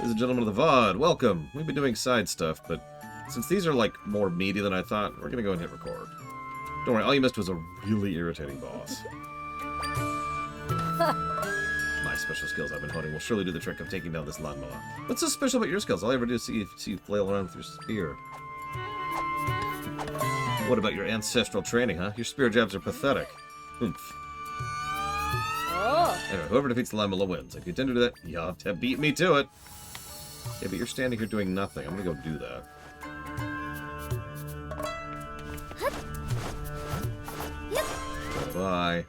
Ladies and gentlemen of the VOD, welcome! We've been doing side stuff, but since these are, like, more meaty than I thought, we're gonna go and hit record. Don't worry, all you missed was a really irritating boss. My special skills I've been honing will surely do the trick of taking down this lawnmower. What's so special about your skills? All I ever do is see you flail around with your spear. What about your ancestral training, huh? Your spear jabs are pathetic. Oomph. Anyway, whoever defeats the lawnmower wins. If you intend to do that, you'll have to beat me to it. Yeah, but you're standing here doing nothing. I'm gonna go do that. Bye.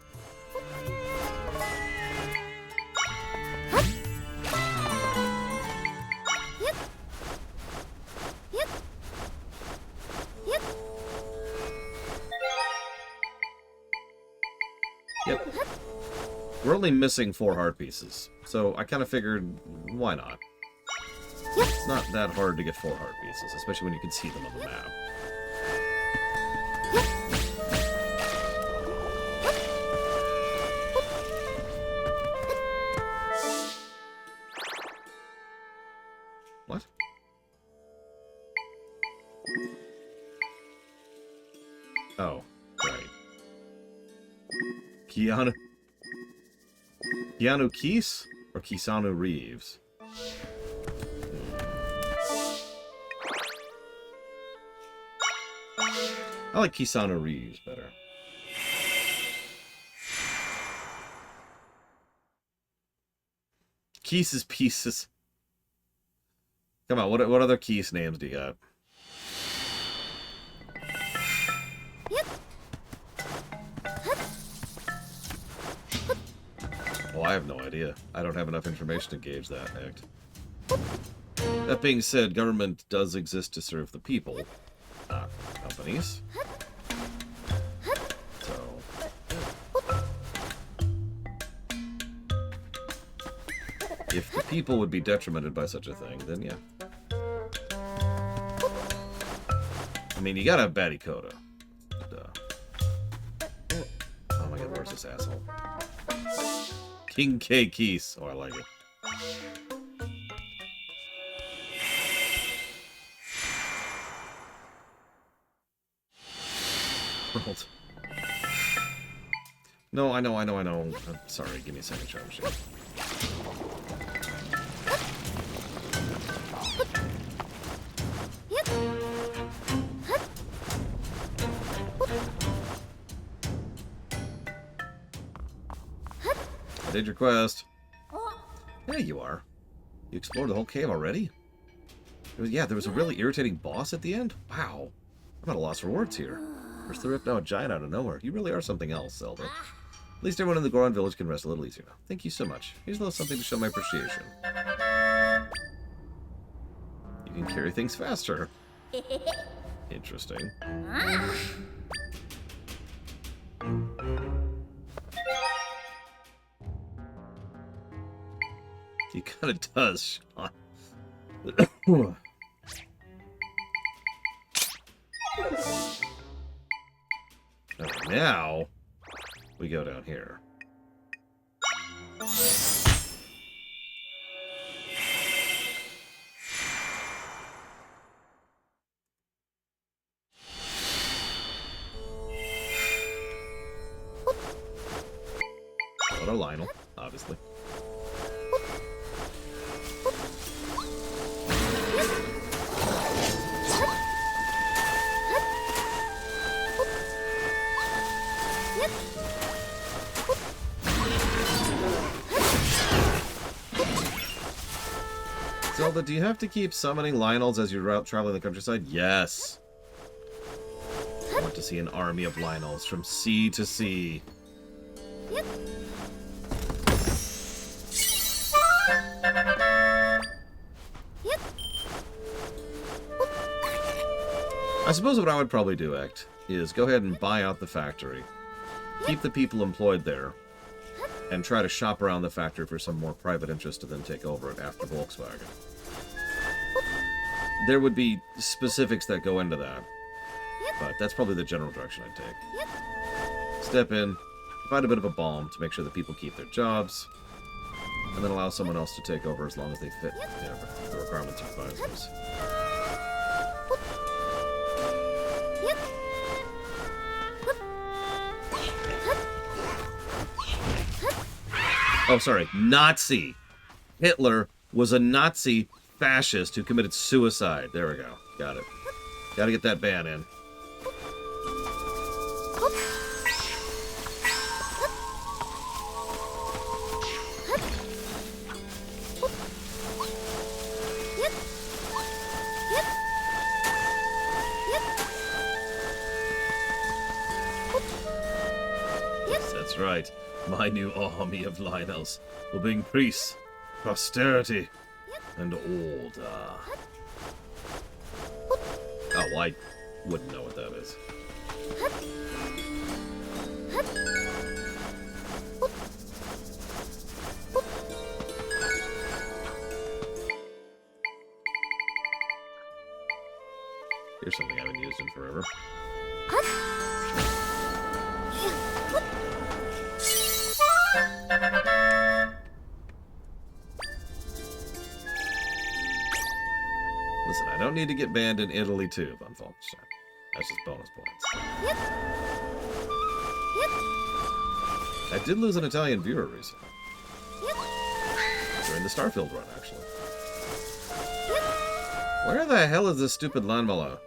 Yep. We're only missing 4 heart pieces, so I kind of figured, why not? It's not that hard to get 4 heart pieces, especially when you can see them on the map. What? Oh, right. Keanu Keys? Or Keanu Reeves? I like Keanu Reeves better. Keys' pieces. Come on, what other Keys names do you got? Oh, I have no idea. I don't have enough information to gauge that act. That being said, government does exist to serve the people, not companies. So, if the people would be detrimented by such a thing, then yeah. I mean, you gotta have Batty Coda. Oh my god, where's this asshole? King K. Keys. Oh, I like it. World. No, I know. I'm sorry, give me a second, Charm Machine. I did your quest. There you are. You explored the whole cave already? Yeah, there was a really irritating boss at the end? Wow. I'm at a loss for words here. First they ripped out a giant out of nowhere. You really are something else, Zelda. At least everyone in the Goron village can rest a little easier now. Thank you so much. Here's a little something to show my appreciation. You can carry things faster. Interesting. He kind of does, Sean. Now, we go down here. Auto Lionel, obviously. Zelda, do you have to keep summoning Lionels as you're traveling the countryside? Yes. I want to see an army of Lionels from sea to sea. I suppose what I would probably do, Act, is go ahead and buy out the factory. Keep the people employed there. And try to shop around the factory for some more private interest to then take over it after Volkswagen. There would be specifics that go into that, but that's probably the general direction I'd take. Step in, provide a bit of a balm to make sure that people keep their jobs. and then allow someone else to take over as long as they fit, you know, the requirements of advisors. Oh, sorry, Nazi. Hitler was a Nazi fascist who committed suicide. There we go. Got it. Gotta get that ban in. Yes, that's right. My new army of Lionels will bring peace, prosperity, and order. Oh, well, I wouldn't know what that is. Here's something I haven't used in forever. Listen, I don't need to get banned in Italy too, Von Falkenstein. That's just bonus points. I did lose an Italian viewer recently. During the Starfield run, actually. Where the hell is this stupid lawnmower?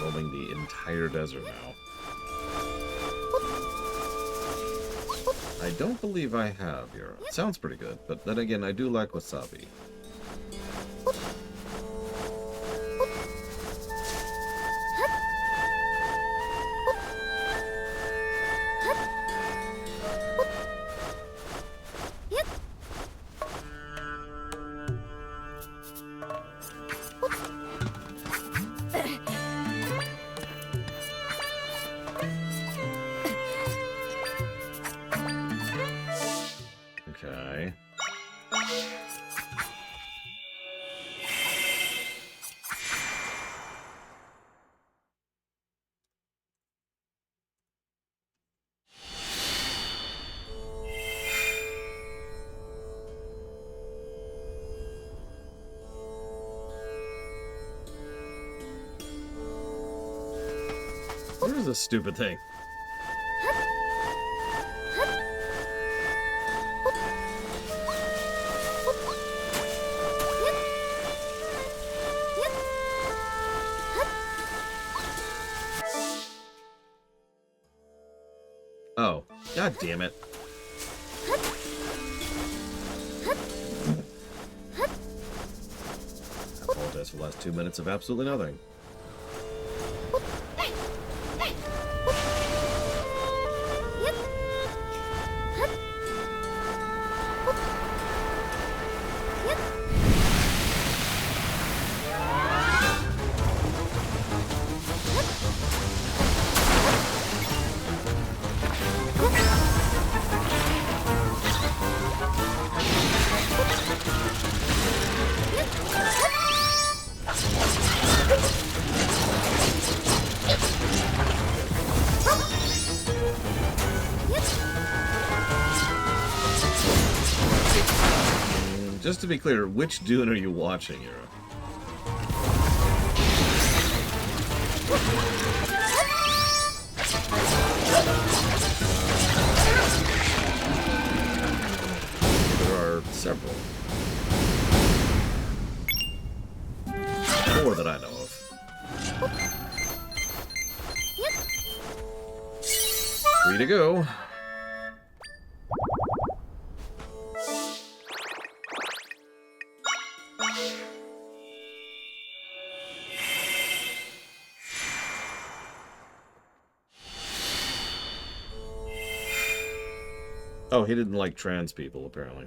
Roaming the entire desert now. I don't believe I have here. It sounds pretty good, but then again, I do like wasabi. Okay. What is this stupid thing? Oh, god damn it. I apologize for the last 2 minutes of absolutely nothing. Just to be clear, which Dune are you watching here? There are several. 4 that I know of. 3 to go. Oh, he didn't like trans people, apparently.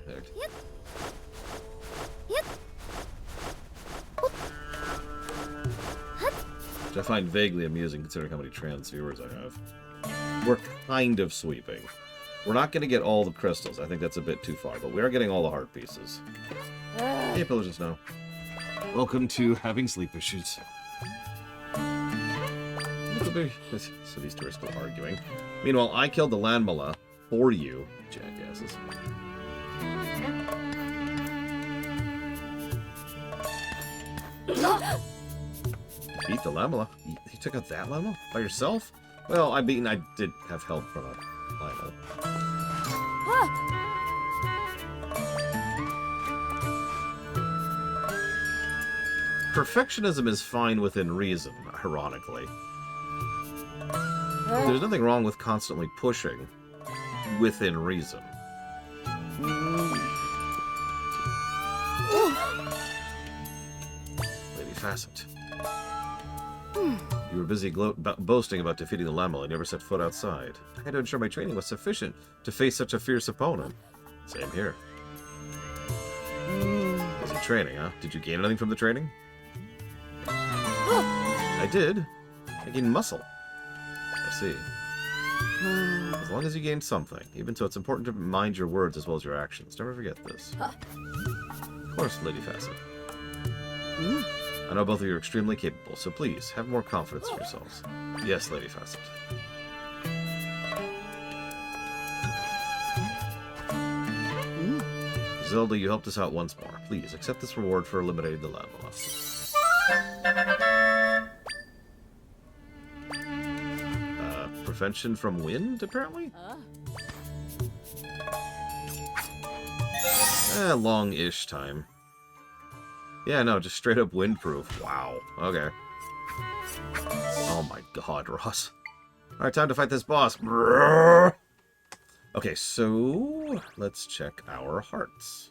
Which I find vaguely amusing considering how many trans viewers I have. We're kind of sweeping. We're not going to get all the crystals. I think that's a bit too far, but we are getting all the heart pieces. Hey, pillagers now. Welcome to having sleep issues. So these two are still arguing. Meanwhile, I killed the Landmala for you, jackasses. Beat the Landmala? You took out that Landmala? By yourself? Well, I did have help from a Lionel. Perfectionism is fine within reason, ironically. There's nothing wrong with constantly pushing within reason. Lady Facet. You were busy boasting about defeating the Lamel and never set foot outside. I had to ensure my training was sufficient to face such a fierce opponent. Same here. Busy training, huh? Did you gain anything from the training? I did. I gained muscle. I see. As long as you gain something. Even so, it's important to mind your words as well as your actions. Never forget this. Of course, Lady Facet. I know both of you are extremely capable, so please, have more confidence in yourselves. Yes, Lady Facet. Zelda, you helped us out once more. Please, accept this reward for eliminating the Lamala. Prevention from wind, apparently? Long-ish time. Yeah, no, just straight up windproof. Wow. Okay. Oh my god, Ross. Alright, time to fight this boss. Okay, so let's check our hearts.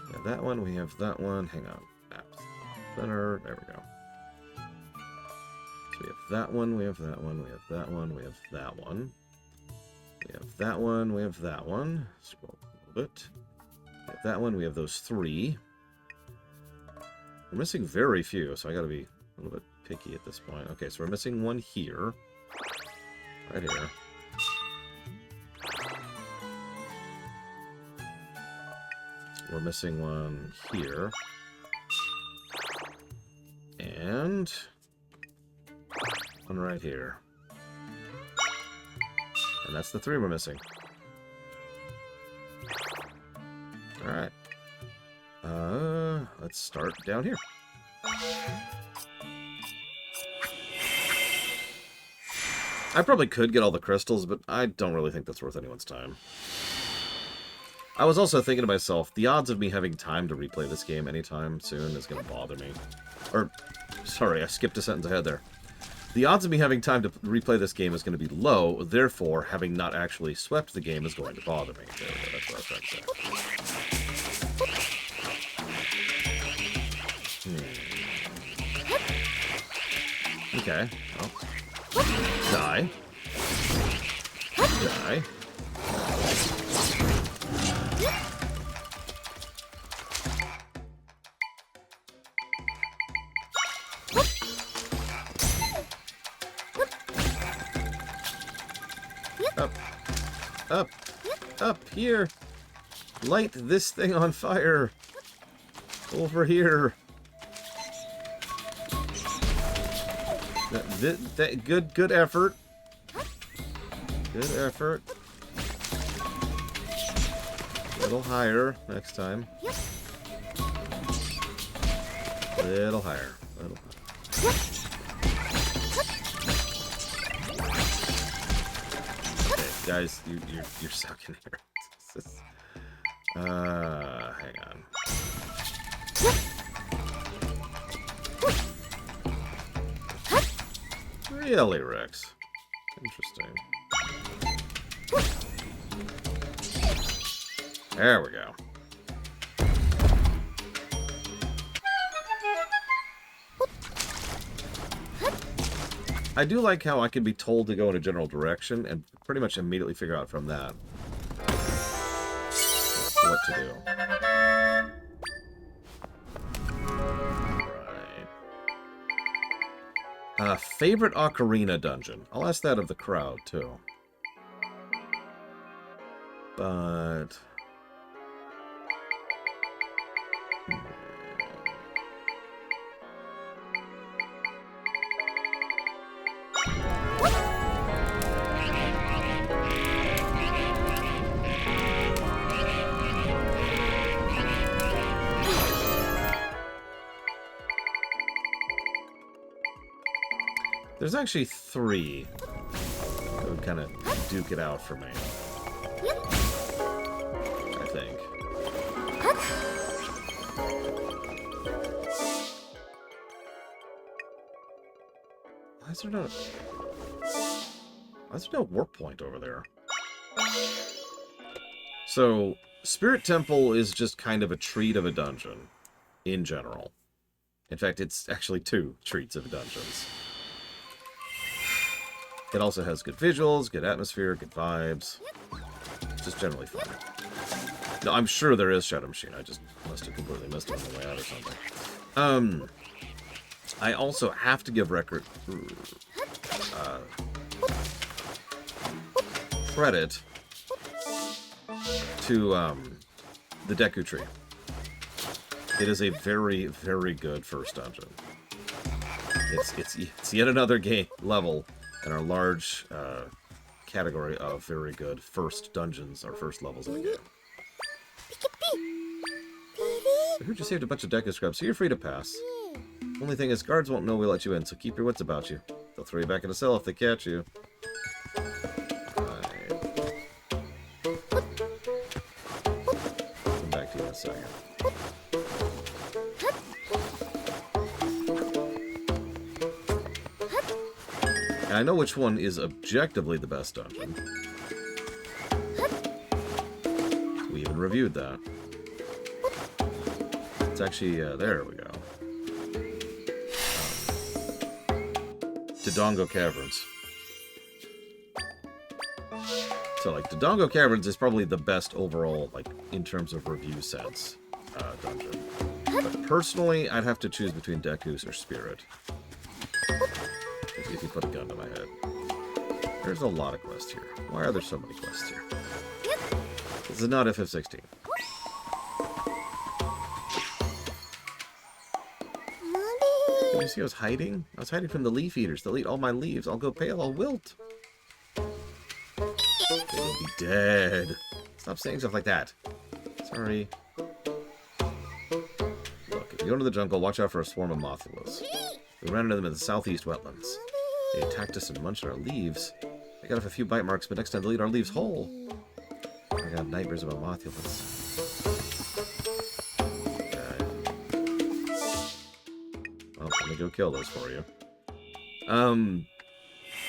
We have that one, we have that one. Hang on. Center. There we go. So we have that one, we have that one, we have that one, we have that one. We have that one, we have that one. Scroll a little bit. We have that one, we have those three. We're missing very few, so I gotta be a little bit picky at this point. Okay, so we're missing one here. Right here. We're missing one here. And one right here. And that's the three we're missing. Alright. Let's start down here. I probably could get all the crystals, but I don't really think that's worth anyone's time. I was also thinking to myself, the odds of me having time to replay this game anytime soon is going to bother me. Or, sorry, I skipped a sentence ahead there. The odds of me having time to replay this game is going to be low, therefore, having not actually swept the game is going to bother me. There we go, that's what I was trying to say. Okay. Well. Die. Die. Up. Up. Up here. Light this thing on fire. Over here. Good effort. Good effort. A little higher next time. A little higher. A little higher. Okay, guys, you're sucking here. Hang on. Really, Rex? Interesting. There we go. I do like how I can be told to go in a general direction and pretty much immediately figure out from that what to do. Favorite Ocarina dungeon? I'll ask that of the crowd, too. But... There's actually 3 that would kind of duke it out for me. I think. Why is there no warp point over there? So, Spirit Temple is just kind of a treat of a dungeon, in general. In fact, it's actually 2 treats of dungeons. It also has good visuals, good atmosphere, good vibes. Just generally fun. No, I'm sure there is Shadow Machine. I just must have completely missed it on the way out or something. I also have to give credit to the Deku Tree. It is a very, very good first dungeon. It's yet another level in our large category of very good first dungeons or first levels in the game. I heard you saved a bunch of Deku scrubs, so you're free to pass. Only thing is, guards won't know we let you in, so keep your wits about you. They'll throw you back in a cell if they catch you. Come back to you in a second. And I know which one is objectively the best dungeon. We even reviewed that. It's actually, there we go. Dodongo Caverns. So, like, Dodongo Caverns is probably the best overall, like, in terms of review sense, dungeon. But personally, I'd have to choose between Deku's or Spirit. If you put a gun to my head. There's a lot of quests here. Why are there so many quests here? This is not FF16. Did you see I was hiding? I was hiding from the leaf eaters. They'll eat all my leaves. I'll go pale. I'll wilt. They will be dead. Stop saying stuff like that. Sorry. Look, if you go into the jungle, watch out for a swarm of Mothulas. We ran into them in the southeast wetlands. They attacked us and munched our leaves. I got off a few bite marks, but next time they'll eat our leaves whole. I got nightmares about Mothulas. Well, let me go kill those for you.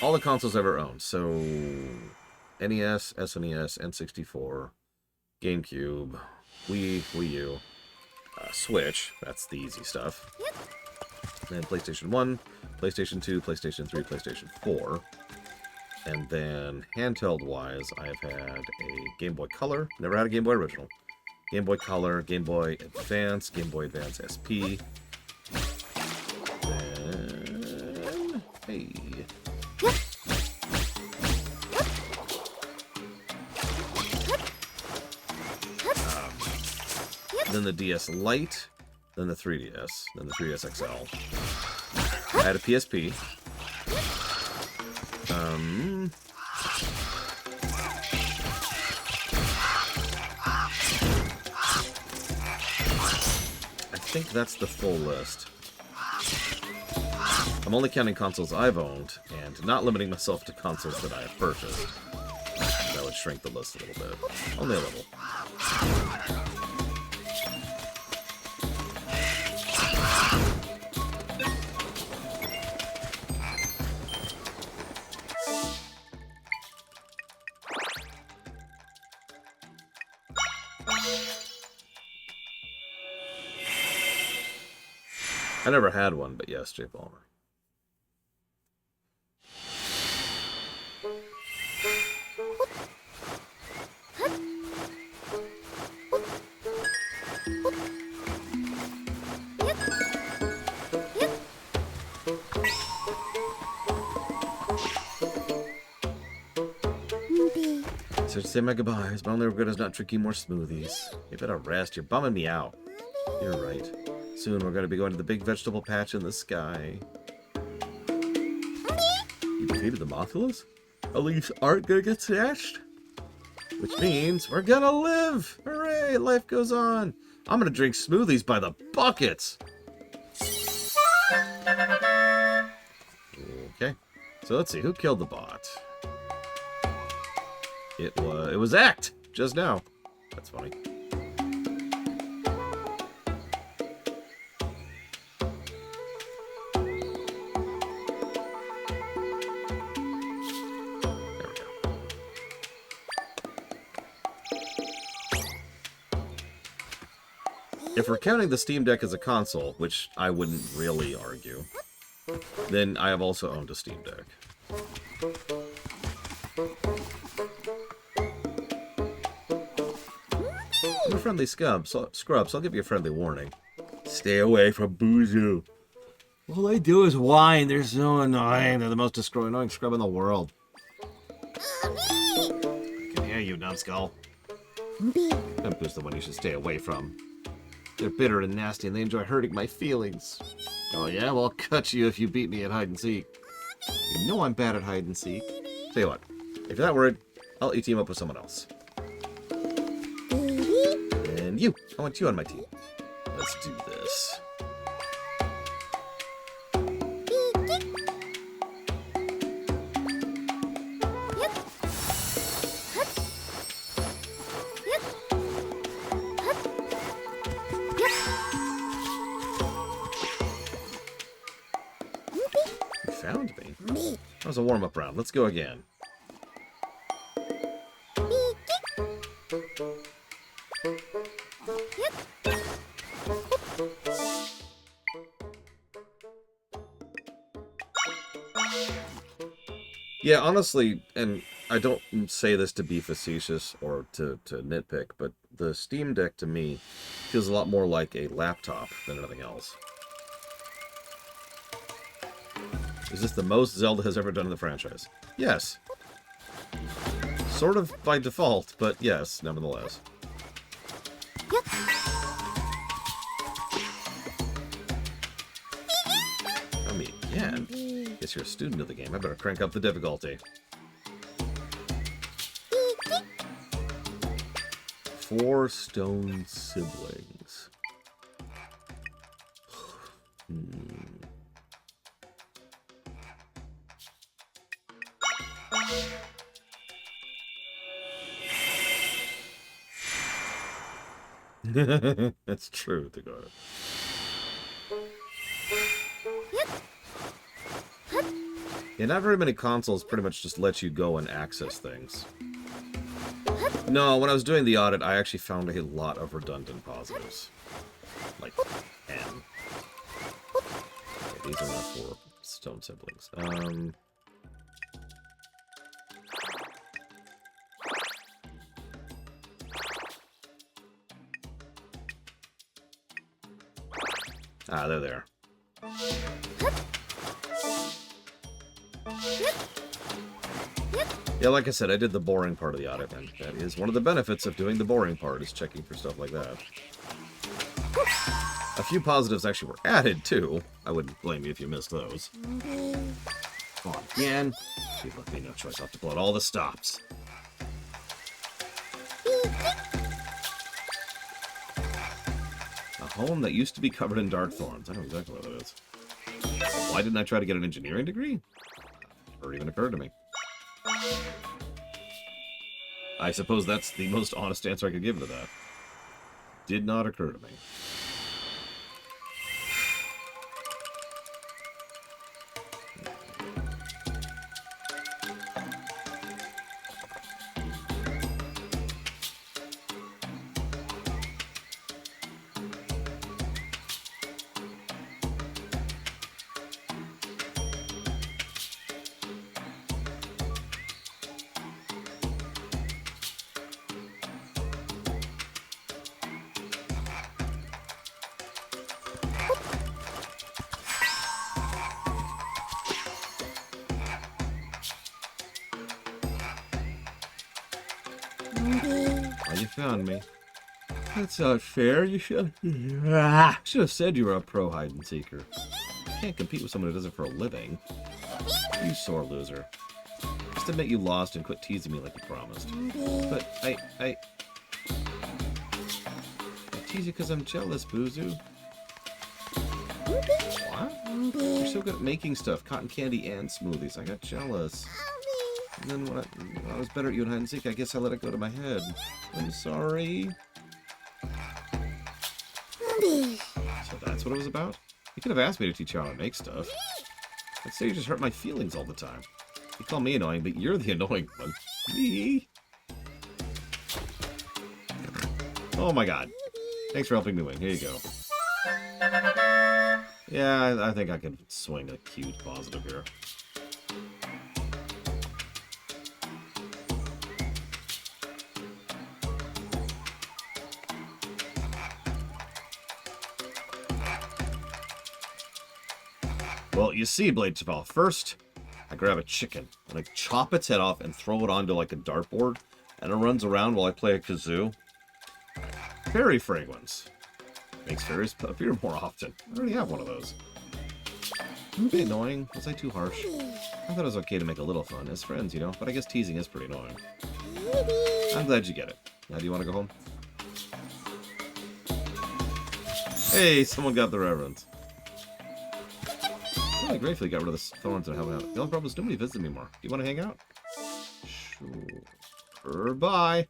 All the consoles I've ever owned. So, NES, SNES, N64, GameCube, Wii U, Switch. That's the easy stuff. And PlayStation 1, PlayStation 2, PlayStation 3, PlayStation 4. And then, handheld-wise, I've had a Game Boy Color. Never had a Game Boy Original. Game Boy Color, Game Boy Advance, Game Boy Advance SP. Then... Hey... Then the DS Lite. Then the 3DS. Then the 3DS XL. I had a PSP. I think that's the full list. I'm only counting consoles I've owned, and not limiting myself to consoles that I have purchased. That would shrink the list a little bit. Only a little. I never had one, but yes, Jay Palmer. So to say my goodbyes, my only regret is not drinking more smoothies. You better rest, you're bumming me out. You're right. Soon we're going to be going to the big vegetable patch in the sky. You defeated the Mothulas? Our leaves aren't going to get snatched? Which means we're going to live! Hooray! Life goes on! I'm going to drink smoothies by the buckets! Okay. So let's see, who killed the bot? It was Act just now. That's funny. If we're counting the Steam Deck as a console, which I wouldn't really argue, then I have also owned a Steam Deck. I'm a friendly scrub, so I'll give you a friendly warning. Stay away from Boozoo. All they do is whine. They're so annoying. They're the most annoying scrub in the world. I can hear you, numbskull. Pimpu's the one you should stay away from. They're bitter and nasty, and they enjoy hurting my feelings. Oh yeah? Well, I'll cut you if you beat me at hide-and-seek. You know I'm bad at hide-and-seek. Tell you what, if you're that worried, I'll let you team up with someone else. And you! I want you on my team. Let's do this. Found me. That was a warm-up round. Let's go again. Yeah, honestly, and I don't say this to be facetious or to nitpick, but the Steam Deck to me feels a lot more like a laptop than anything else. Is this the most Zelda has ever done in the franchise? Yes. Sort of by default, but yes, nevertheless. Tell me again. Guess you're a student of the game. I better crank up the difficulty. 4 stone siblings. That's true, Dakota. Yeah, not very many consoles pretty much just let you go and access things. No, when I was doing the audit, I actually found a lot of redundant positives. Like 10. Okay, these are not 4 stone siblings. Ah, they're there. Yeah, like I said, I did the boring part of the audit, and that is one of the benefits of doing the boring part, is checking for stuff like that. A few positives actually were added, too. I wouldn't blame you if you missed those. Come on, again. You left me no choice. I'll have to blow out all the stops. A home that used to be covered in dark thorns. I know exactly what that is. Why didn't I try to get an engineering degree? Never even occurred to me. I suppose that's the most honest answer I could give to that. Did not occur to me. You found me. That's not fair. You should have said you were a pro hide-and-seeker. You can't compete with someone who does it for a living. You sore loser. Just admit you lost and quit teasing me like you promised. But I tease you because I'm jealous, Boozoo. What? You're so good at making stuff. Cotton candy and smoothies. I got jealous. And then when I was better at you in hide and seek, I guess I let it go to my head. I'm sorry. So that's what it was about? You could have asked me to teach you how to make stuff. I'd say you just hurt my feelings all the time. You call me annoying, but you're the annoying one. Me? Oh my god. Thanks for helping me win. Here you go. Yeah, I think I can swing a cute positive here. Well, you see, Blade Chappelle, first, I grab a chicken, and I chop its head off and throw it onto, like, a dartboard, and it runs around while I play a kazoo. Fairy fragrance. Makes fairies appear more often. I already have one of those. Okay, annoying. Was I too harsh? I thought it was okay to make a little fun, as friends, you know, but I guess teasing is pretty annoying. I'm glad you get it. Now, do you want to go home? Hey, someone got the reverence. Really grateful you got rid of the thorns and helping out. The only problem is nobody visits me anymore. Do you want to hang out? Sure. Bye.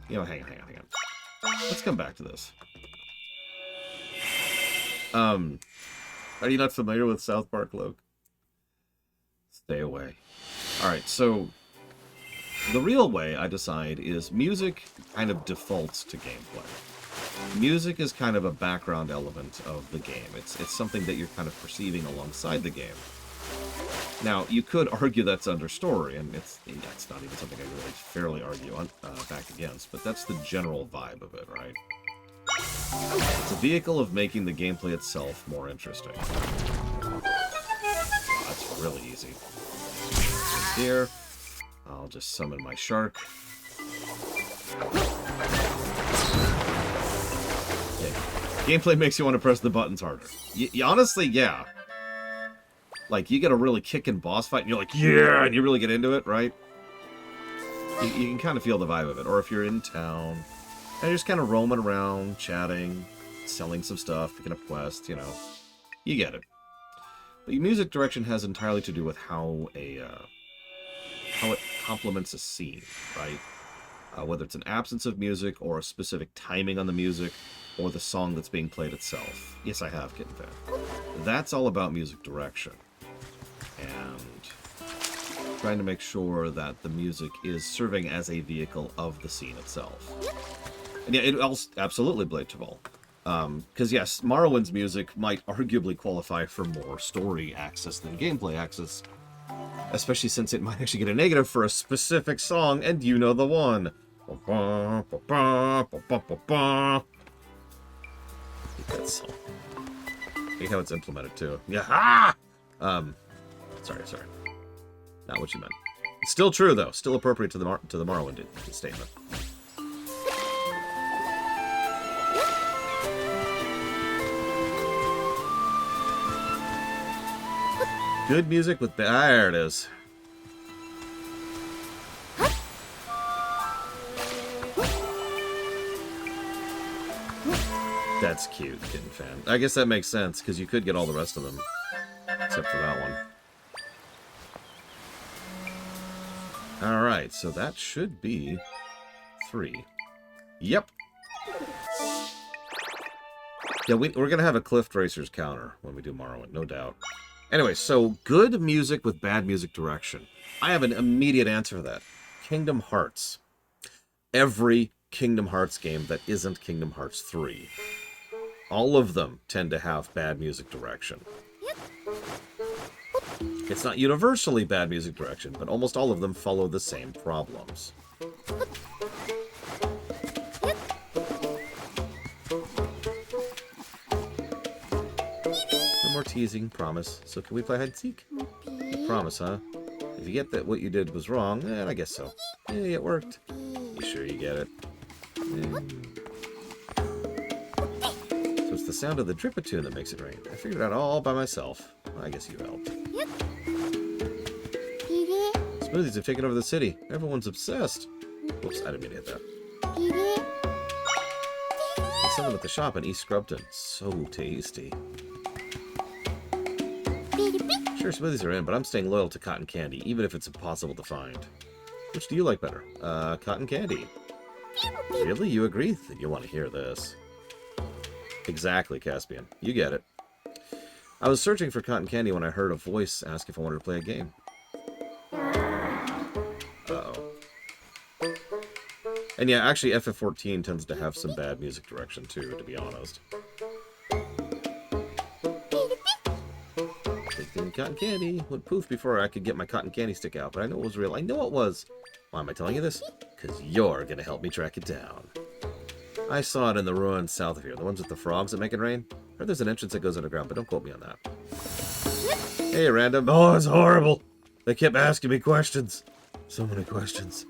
You know, hang on. Let's come back to this. Are you not familiar with South Park, Loke? Stay away. Alright, so the real way I decide is music kind of defaults to gameplay. Music is kind of a background element of the game. It's something that you're kind of perceiving alongside the game. Now, you could argue that's under story, and it's not even something I really fairly argue back against, but that's the general vibe of it, right? It's a vehicle of making the gameplay itself more interesting. Oh, that's really easy. Here, I'll just summon my shark. Gameplay makes you want to press the buttons harder. Honestly, yeah. Like, you get a really kickin' boss fight, and you're like, yeah! And you really get into it, right? You can kind of feel the vibe of it. Or if you're in town, and you're just kind of roaming around, chatting, selling some stuff, picking up quests, you know. You get it. But your music direction has entirely to do with how it complements a scene, right? Whether it's an absence of music, or a specific timing on the music, or the song that's being played itself. Yes, I have, Kitten Fan. That's all about music direction. And trying to make sure that the music is serving as a vehicle of the scene itself. And yeah, it also absolutely Blade to Ball. Because yes, Morrowind's music might arguably qualify for more story access than gameplay access. Especially since it might actually get a negative for a specific song, and you know the one. I hate that song. I hate how it's implemented too. Yeah. Sorry. Not what you meant. It's still true though. Still appropriate to the Morrowind statement. Good music with there it is. That's cute, Kitten Fan. I guess that makes sense, because you could get all the rest of them. Except for that one. Alright, so that should be 3. Yep. Yeah, we're going to have a Cliff Racers counter when we do Morrowind, no doubt. Anyway, so good music with bad music direction. I have an immediate answer for that. Kingdom Hearts. Every Kingdom Hearts game that isn't Kingdom Hearts 3. All of them tend to have bad music direction. It's not universally bad music direction, but almost all of them follow the same problems. No more teasing, promise. So can we play hide and seek? You promise, huh? If you get that what you did was wrong, then I guess so. Yeah, it worked. You sure you get it? So it's the sound of the Drip-a-tune that makes it rain. I figured it out all by myself. Well, I guess you helped. Smoothies have taken over the city. Everyone's obsessed. Whoops, I didn't mean to hit that. sell them at the shop in East Scrubton. So tasty. Sure, smoothies are in, but I'm staying loyal to cotton candy, even if it's impossible to find. Which do you like better? Cotton candy. Really? You agree? You want to hear this. Exactly, Caspian. You get it. I was searching for cotton candy when I heard a voice ask if I wanted to play a game. Uh-oh. And yeah, actually FF14 tends to have some bad music direction too, to be honest. Thinking cotton candy would poof before I could get my cotton candy stick out, but I know it was real. I know it was. Why am I telling you this? Because you're going to help me track it down. I saw it in the ruins south of here, the ones with the frogs that make it rain. I heard there's an entrance that goes underground, but don't quote me on that. Hey, random. Oh, it's horrible. They kept asking me questions. So many questions.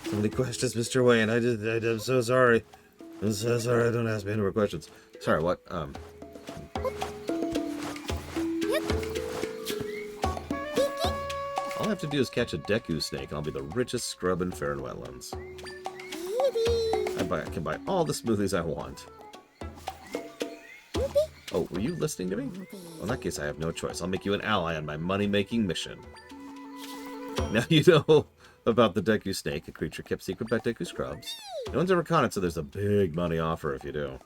So many questions, Mr. Wayne. I'm so sorry. I'm so sorry. Don't ask me any more questions. Sorry, what? All I have to do is catch a Deku snake, and I'll be the richest scrub in Fair and Wetlands. I can buy all the smoothies I want. Oh, were you listening to me? Well, in that case, I have no choice. I'll make you an ally on my money-making mission. Now you know about the Deku snake, a creature kept secret by Deku scrubs. No one's ever caught it, so there's a big money offer if you do.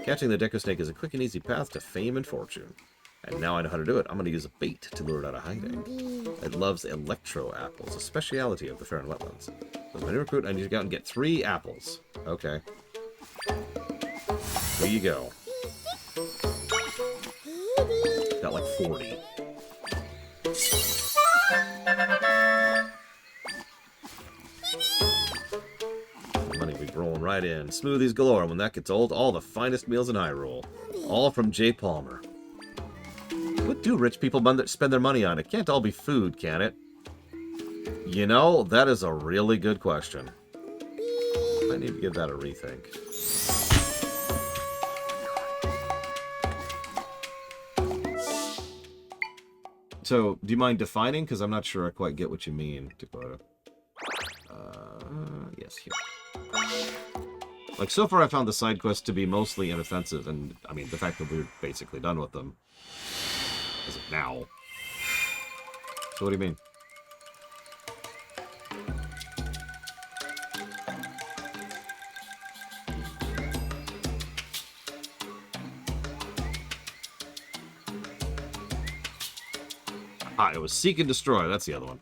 Catching the Deku snake is a quick and easy path to fame and fortune. And now I know how to do it. I'm going to use a bait to lure it out of hiding. It loves electro apples, a speciality of the Fair and Wetlands. As my new recruit, I need to go out and get 3 apples. Okay. Here you go. Got like 40. Money will be rolling right in. Smoothies galore. When that gets old, all the finest meals in Hyrule. All from J. Palmer. What do rich people spend their money on? It can't all be food, can it? You know, that is a really good question. I need to give that a rethink. So, do you mind defining? Because I'm not sure I quite get what you mean, Dakota. Yes, here. Like, so far I found the side quests to be mostly inoffensive, and, I mean, the fact that we're basically done with them. As of now. So what do you mean? Ah, it was Seek and Destroy. That's the other one.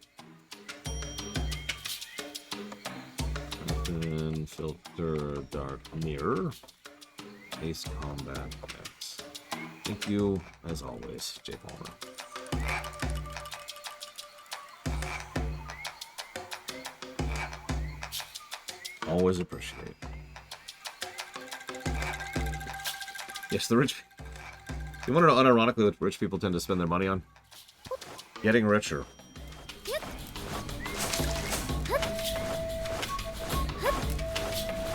Open, filter, dark mirror. Ace combat. X. Thank you, as always, J. Palmer. Always appreciate. Yes, the rich. You want to know unironically what rich people tend to spend their money on? Getting richer.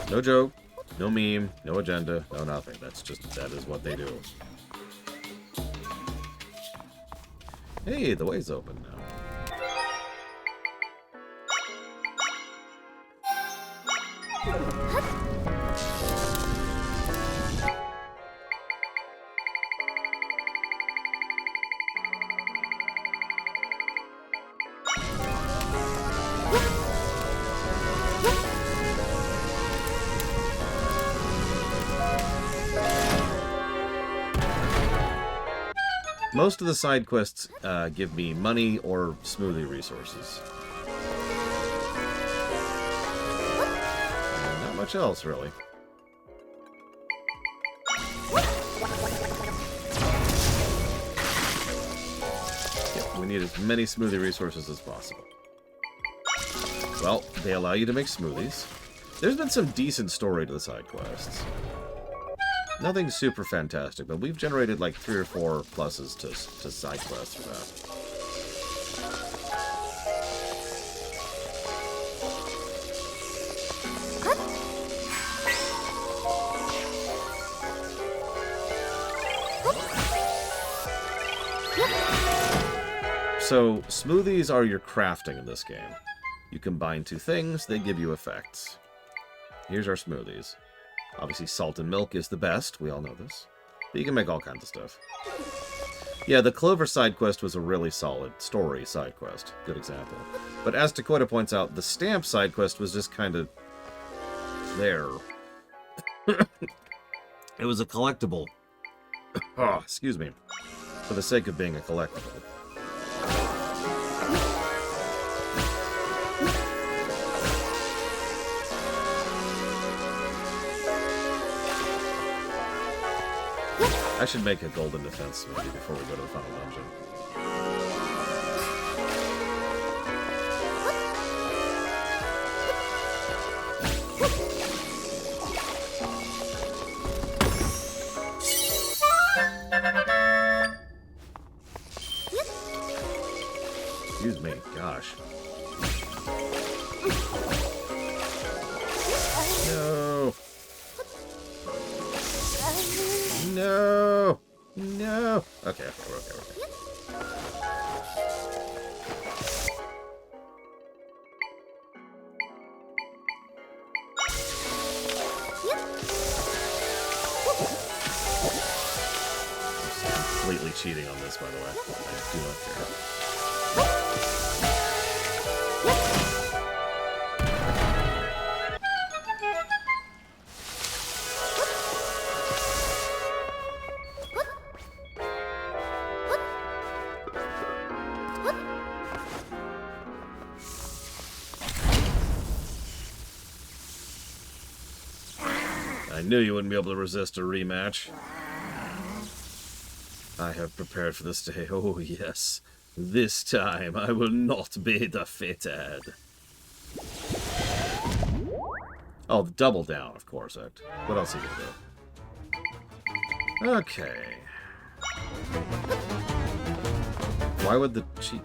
No joke, no meme, no agenda, no nothing. That is what they do. Hey, the way's open now. Most of the side quests give me money or smoothie resources. And not much else, really. Yep, we need as many smoothie resources as possible. Well, they allow you to make smoothies. There's been some decent story to the side quests. Nothing super fantastic, but we've generated like 3 or 4 pluses to side quests for that. So, smoothies are your crafting in this game. You combine 2 things, they give you effects. Here's our smoothies. Obviously, salt and milk is the best. We all know this. But you can make all kinds of stuff. Yeah, the Clover side quest was a really solid story side quest. Good example. But as Dakota points out, the stamp side quest was just kind of there. It was a collectible. Oh, excuse me. For the sake of being a collectible. I should make a golden defense maybe before we go to the final dungeon. Excuse me, gosh. No. No! No! Okay, we're okay. I'm completely cheating on this, by the way. I do not care. I knew you wouldn't be able to resist a rematch. I have prepared for this day. Oh, yes. This time I will not be defeated. Oh, the double down, of course. What else are you gonna do? Okay. Why would the cheat...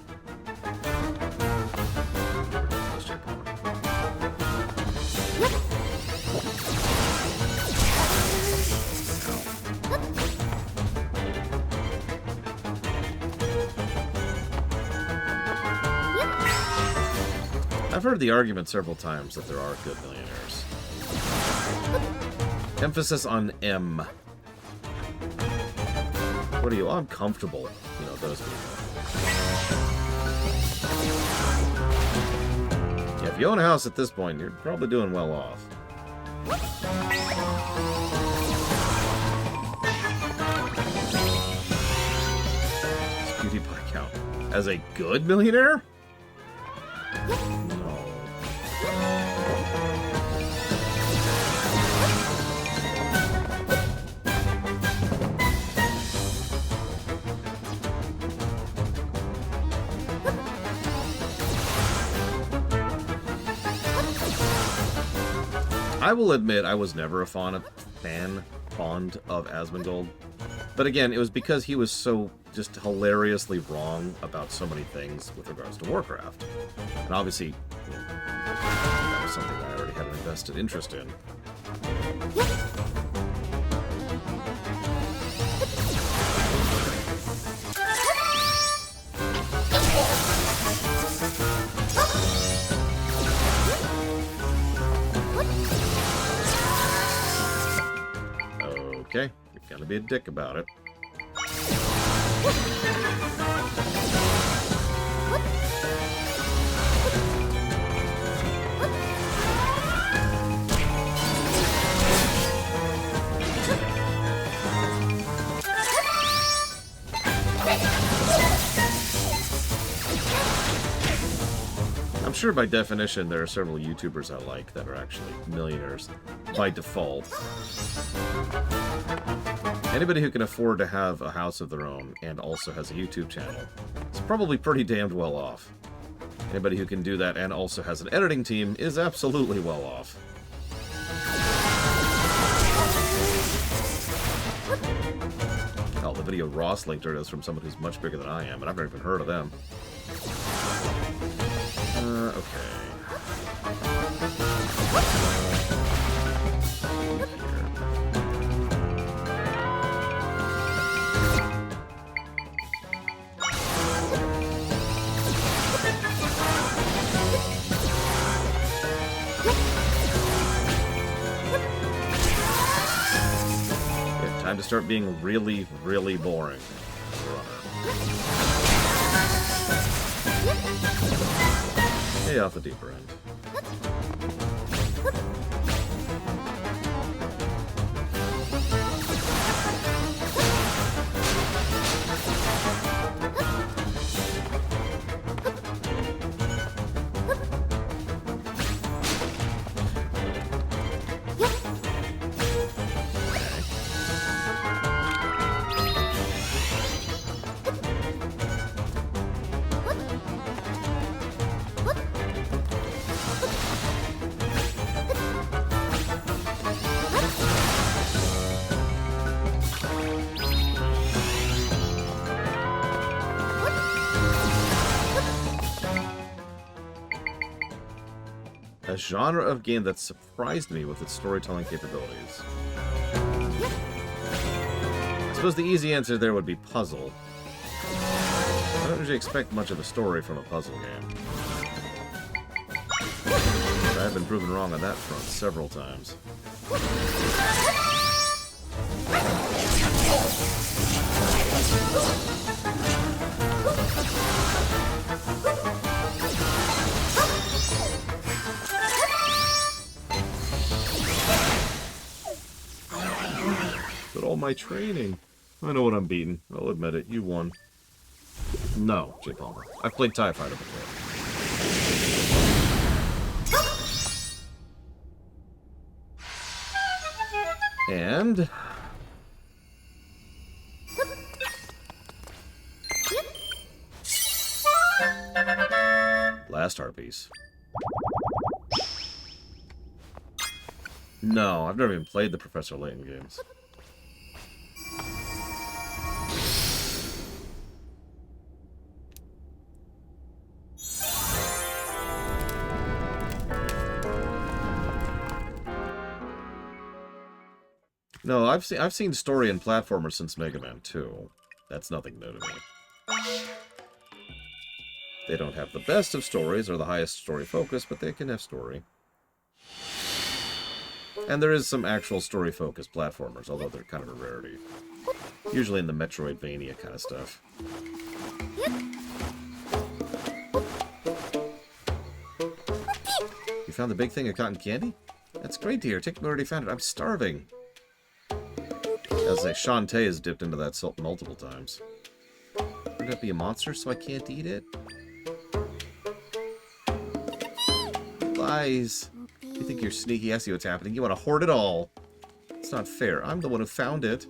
I've heard the argument several times that there are good millionaires. Emphasis on M. What are you? I'm comfortable. You know, those people. Yeah, if you own a house at this point, you're probably doing well off. Does PewDiePie count as a good millionaire? I will admit I was never a fond of Asmongold. But again, it was because he was so just hilariously wrong about so many things with regards to Warcraft. And obviously, you know, that was something I already had an invested interest in. Okay, you've got to be a dick about it. I'm sure by definition there are several YouTubers I like that are actually millionaires by default. Anybody who can afford to have a house of their own and also has a YouTube channel is probably pretty damned well off. Anybody who can do that and also has an editing team is absolutely well off. Oh, the video Ross linked is from someone who's much bigger than I am, and I've never even heard of them. Okay. start being really, really boring. Hey, off the deeper end. A genre of game that surprised me with its storytelling capabilities. I suppose the easy answer there would be puzzle. I don't usually expect much of a story from a puzzle game. But I've been proven wrong on that front several times. But all my training. I know what I'm beating. I'll admit it. You won. No, J. Palmer. I've played TIE Fighter before. And... last art piece. No, I've never even played the Professor Layton games. No, I've seen story and platformers since Mega Man 2. That's nothing new to me. They don't have the best of stories or the highest story focus, but they can have story. And there is some actual story-focused platformers, although they're kind of a rarity. Usually in the Metroidvania kind of stuff. You found the big thing of cotton candy? That's great to hear. Tick already found it. I'm starving. As like Shantae has dipped into that salt multiple times. Could that be a monster so I can't eat it? Lies. You think you're sneaky? I see what's happening. You want to hoard it all. It's not fair. I'm the one who found it.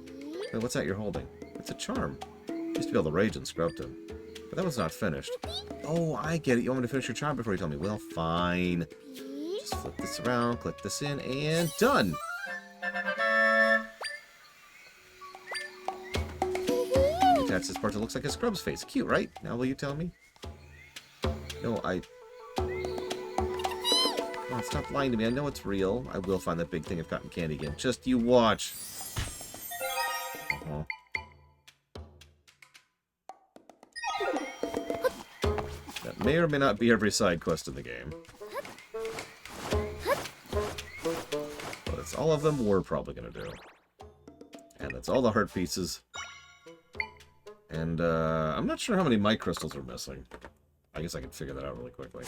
Wait, what's that you're holding? It's a charm. Used to be able to rage and scrubbed him. But that one's not finished. Oh, I get it. You want me to finish your charm before you tell me? Well, fine. Just flip this around, click this in, and done! Attach this part that looks like a scrub's face. Cute, right? Now will you tell me? No, Come on, stop lying to me. I know it's real. I will find that big thing of cotton candy again. Just you watch. That may or may not be every side quest in the game. But it's all of them we're probably going to do. And that's all the heart pieces. And, I'm not sure how many mic crystals are missing. I guess I can figure that out really quickly.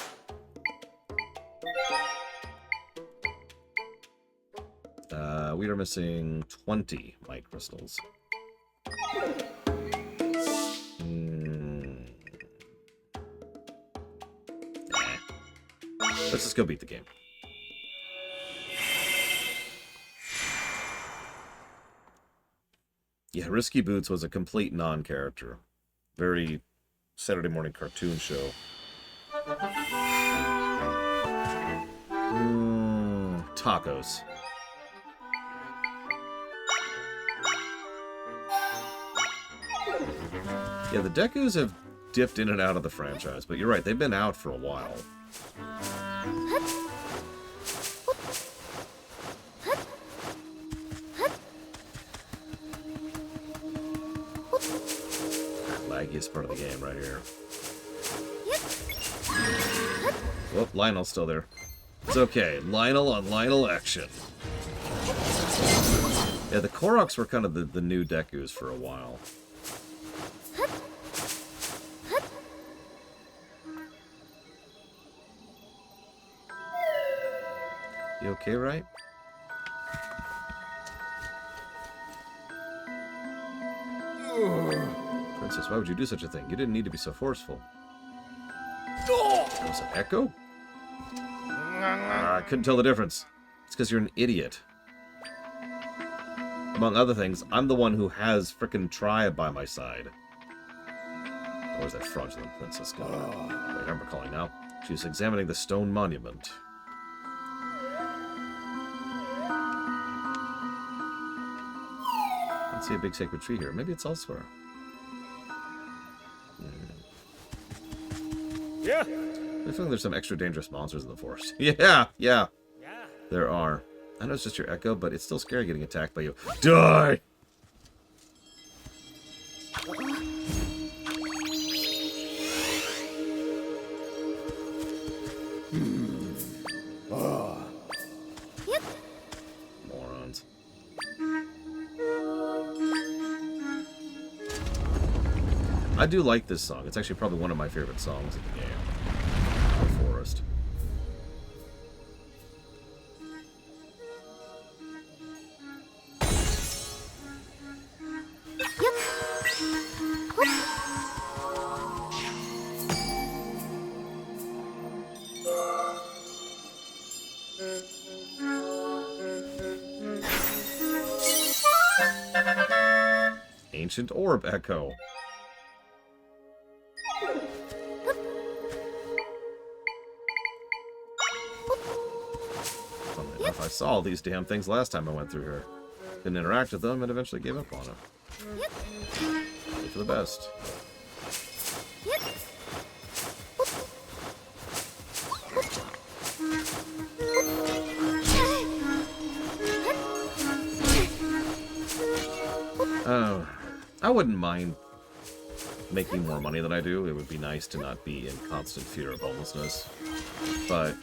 We are missing 20 mic crystals. Let's just go beat the game. Yeah, Risky Boots was a complete non-character. Very Saturday morning cartoon show. Tacos. Yeah, the Dekus have dipped in and out of the franchise, but you're right, they've been out for a while. Laggiest part of the game right here. Oh, Lionel's still there. It's okay. Lionel on Lionel action. Yeah, the Koroks were kind of the new Dekus for a while. You okay, right? Princess, why would you do such a thing? You didn't need to be so forceful. That was an echo? I couldn't tell the difference. It's because you're an idiot. Among other things, I'm the one who has frickin' Tribe by my side. Where's that fraudulent princess going? Wait, I'm recalling now. She's examining the stone monument. I don't see a big sacred tree here. Maybe it's elsewhere. Yeah. I feel like there's some extra dangerous monsters in the forest. Yeah. There are. I know it's just your echo, but it's still scary getting attacked by you. Die! Morons. I do like this song. It's actually probably one of my favorite songs in the game. The Forest. Ancient Orb Echo. Funnily enough, I saw these damn things last time I went through here. Didn't interact with them and eventually gave up on it. Wait for the best. I wouldn't mind making more money than I do. It would be nice to not be in constant fear of homelessness. But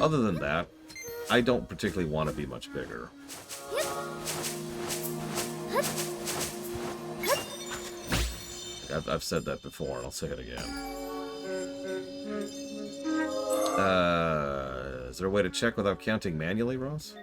other than that, I don't particularly want to be much bigger. I've said that before, and I'll say it again. Is there a way to check without counting manually, Ross?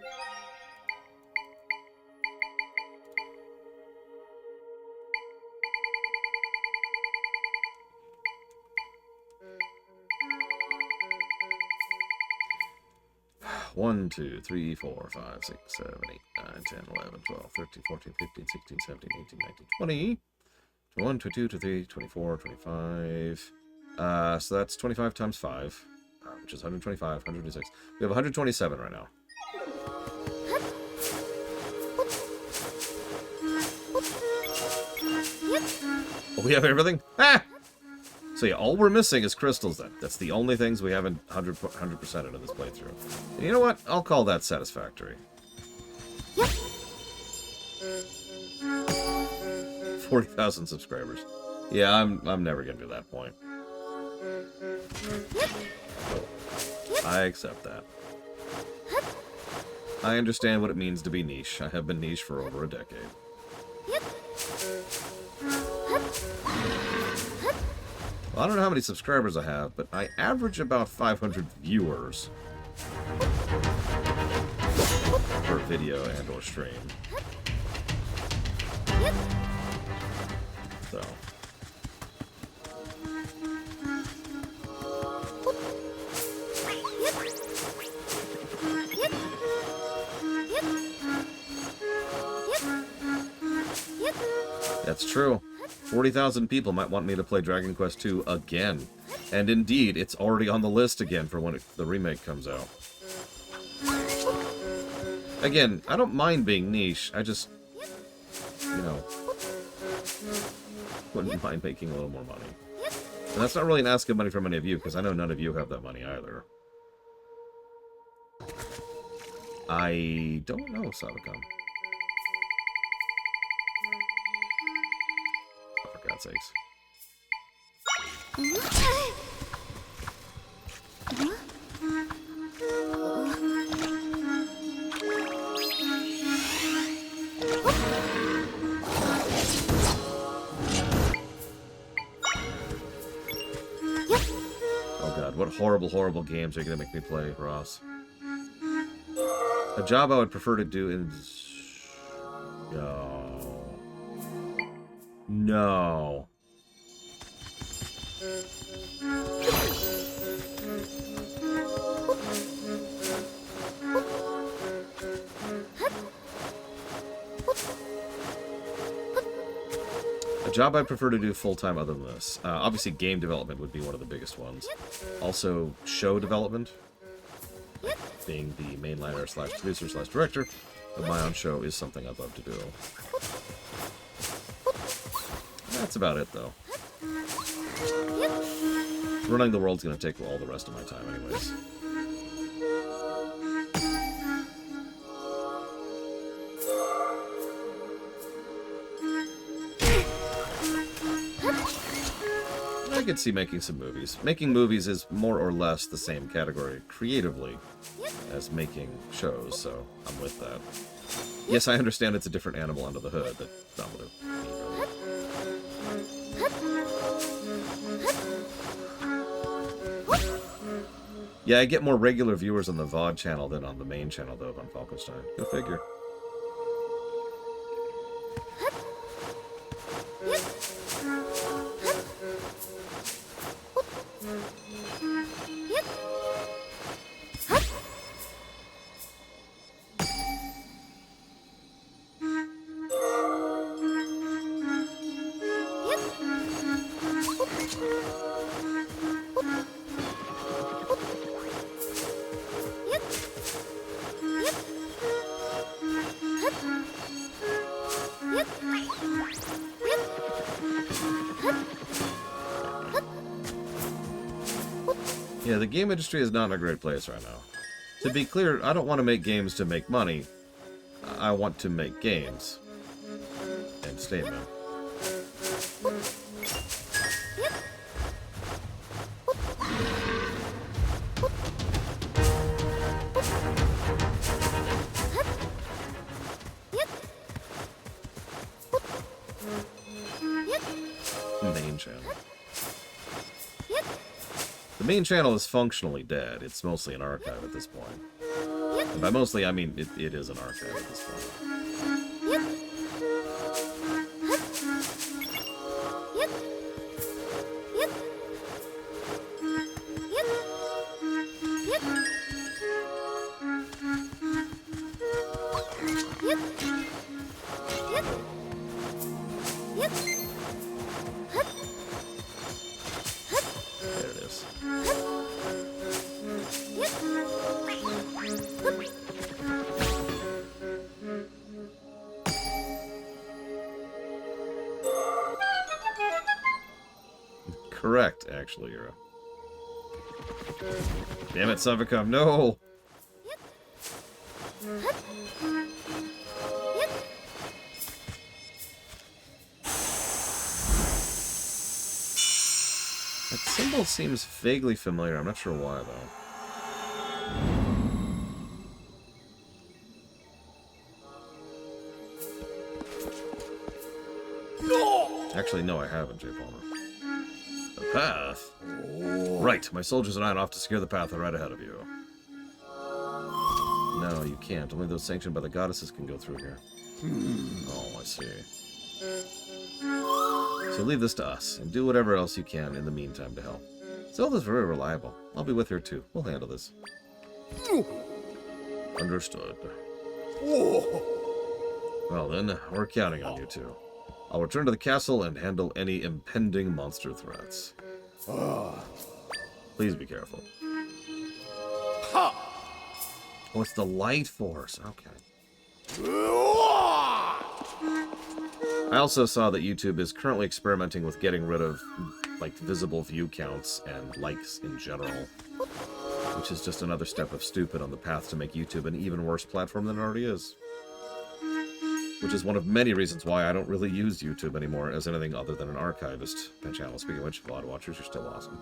One, 2, 3, 4, 5, 6, 7, 8, 9, 10, 11, 12, 13, 14, 15, 16, 17, 18, 19, 20. 21, 22, 23, 24, 25. So that's 25 times 5, which is 125, 126. We have 127 right now. Oh, we have everything? Ah! So yeah, all we're missing is crystals then. That's the only things we haven't 100%ed in this playthrough. And you know what? I'll call that satisfactory. 40,000 subscribers. Yeah, I'm never getting to that point. I accept that. I understand what it means to be niche. I have been niche for over a decade. Well, I don't know how many subscribers I have, but I average about 500 viewers per video and or stream. So. That's true. 40,000 people might want me to play Dragon Quest II again. And indeed, it's already on the list again for when the remake comes out. Again, I don't mind being niche. I just, you know, wouldn't mind making a little more money. And that's not really an ask of money from any of you, because I know none of you have that money either. I don't know, Sabacom. For God's sakes. what horrible, horrible games are you going to make me play, Ross? A job I would prefer to do is... No. No. A job I'd prefer to do full-time other than this. Obviously, game development would be one of the biggest ones. Also, show development. Like being the mainliner slash producer slash director of my own show is something I'd love to do. That's about it, though. Running the world's going to take all the rest of my time anyways. I could see making some movies. Making movies is more or less the same category creatively as making shows, so I'm with that. Yes, I understand it's a different animal under the hood, but not what it means. Yeah, I get more regular viewers on the VOD channel than on the main channel, though, on Falkenstein. Go figure. Yeah, the game industry is not in a great place right now. To be clear, I don't want to make games to make money. I want to make games. End statement. Main channel. The main channel is functionally dead. It's mostly an archive at this point. And by mostly, I mean it is an archive at this point. There it is. Correct, actually, Euro. Damn it, Suffocom, no! That symbol seems vaguely familiar. I'm not sure why, though. Actually, no, I haven't, J. Palmer. The path? Right, my soldiers and I are off to secure the path right ahead of you. No, you can't. Only those sanctioned by the goddesses can go through here. Oh, I see. So leave this to us, and do whatever else you can in the meantime to help. Zelda's very reliable. I'll be with her too. We'll handle this. Understood. Well then, we're counting on you two. I'll return to the castle and handle any impending monster threats. Please be careful. Oh, it's the light force. Okay. I also saw that YouTube is currently experimenting with getting rid of, like, visible view counts and likes in general. Which is just another step of stupid on the path to make YouTube an even worse platform than it already is. Which is one of many reasons why I don't really use YouTube anymore as anything other than an archivist channel. Speaking of which, VOD watchers, you're still awesome.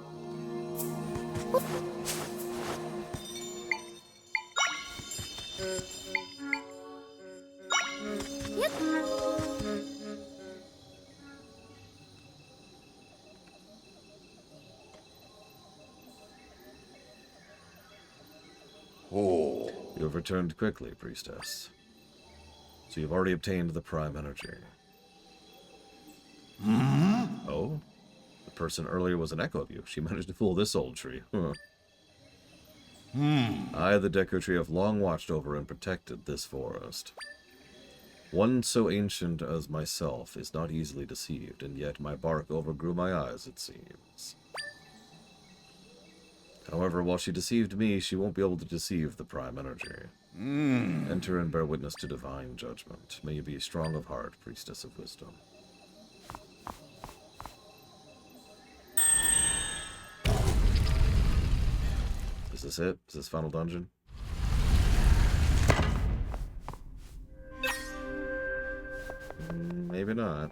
You have returned quickly, priestess. So you've already obtained the prime energy. Oh? The person earlier was an echo of you. She managed to fool this old tree. Huh. I, the Deku Tree, have long watched over and protected this forest. One so ancient as myself is not easily deceived, and yet my bark overgrew my eyes, it seems. However, while she deceived me, she won't be able to deceive the prime energy. Enter and bear witness to divine judgment. May you be strong of heart, priestess of wisdom. Is this it? Is this final dungeon? Maybe not.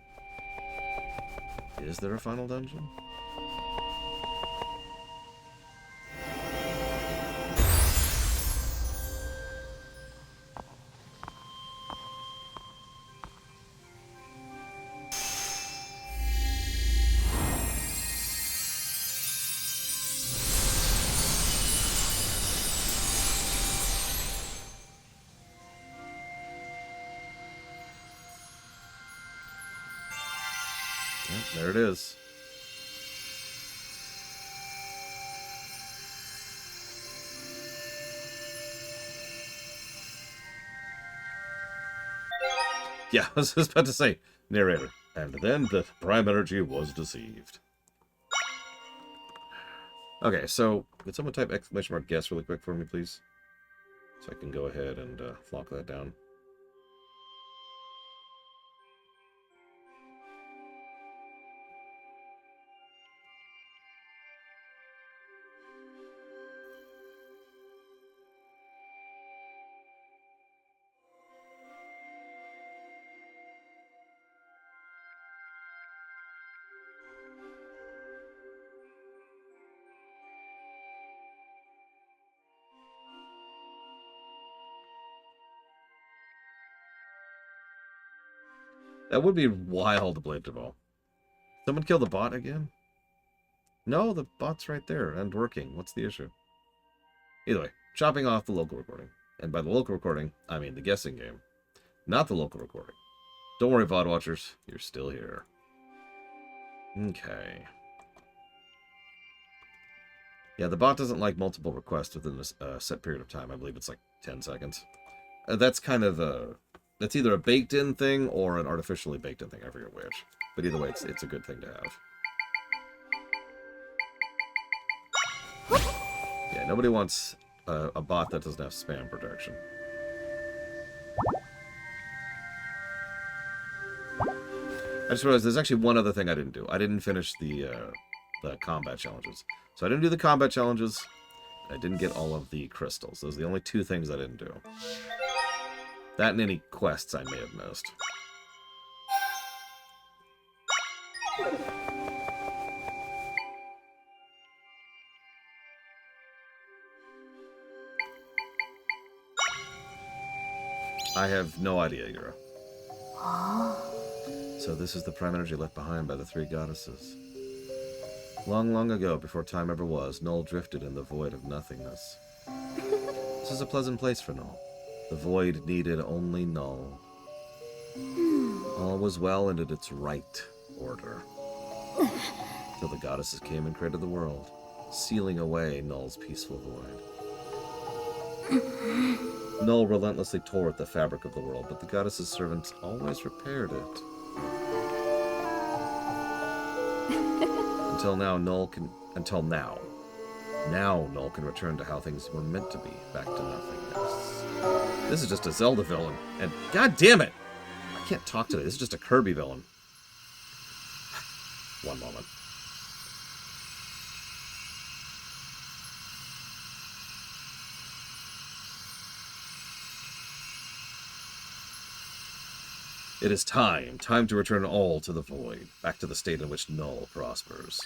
Is there a final dungeon? Yep, there it is. Yeah, I was just about to say, narrator. And then the prime energy was deceived. Okay, so, could someone type exclamation mark guess really quick for me, please? So I can go ahead and lock that down. That would be wild, Blade Devil. Someone kill the bot again? No, the bot's right there and working. What's the issue? Either way, chopping off the local recording. And by the local recording, I mean the guessing game. Not the local recording. Don't worry, VOD watchers. You're still here. Okay. Yeah, the bot doesn't like multiple requests within a set period of time. I believe it's like 10 seconds. That's kind of a... That's either a baked-in thing or an artificially baked-in thing. I forget which. But either way, it's a good thing to have. Yeah, nobody wants a bot that doesn't have spam protection. I just realized there's actually one other thing I didn't do. I didn't finish the combat challenges. So I didn't do the combat challenges. I didn't get all of the crystals. Those are the only two things I didn't do. That and any quests I may have missed. I have no idea, Yura. So this is the prime energy left behind by the three goddesses. Long, long ago, before time ever was, Null drifted in the void of nothingness. This is a pleasant place for Null. The void needed only Null. All was well and in its right order. Till the goddesses came and created the world, sealing away Null's peaceful void. Null relentlessly tore at the fabric of the world, but the goddesses' servants always repaired it. Until now, Null can return to how things were meant to be, back to nothingness. This is just a Zelda villain, and god damn it! I can't talk today. This is just a Kirby villain. One moment. It is time to return all to the void, back to the state in which Null prospers.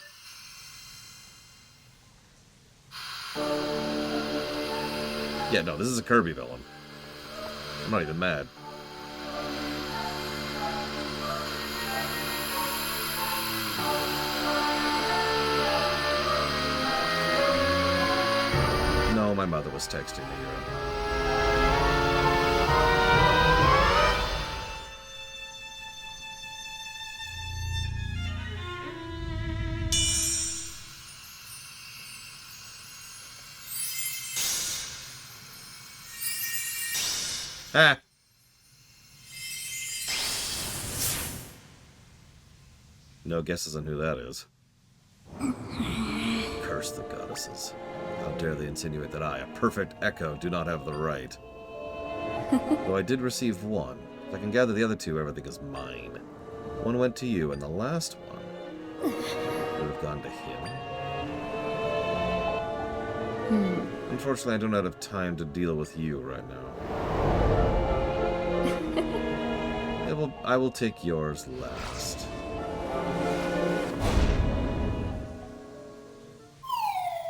Yeah, no, this is a Kirby villain. I'm not even mad. No, my my mother was texting me. Ah! No guesses on who that is. Curse the goddesses. How dare they insinuate that I, a perfect echo, do not have the right. Though I did receive one. If I can gather the other two, everything is mine. One went to you, and the last one would have gone to him. Unfortunately, I don't have time to deal with you right now. I will take yours last.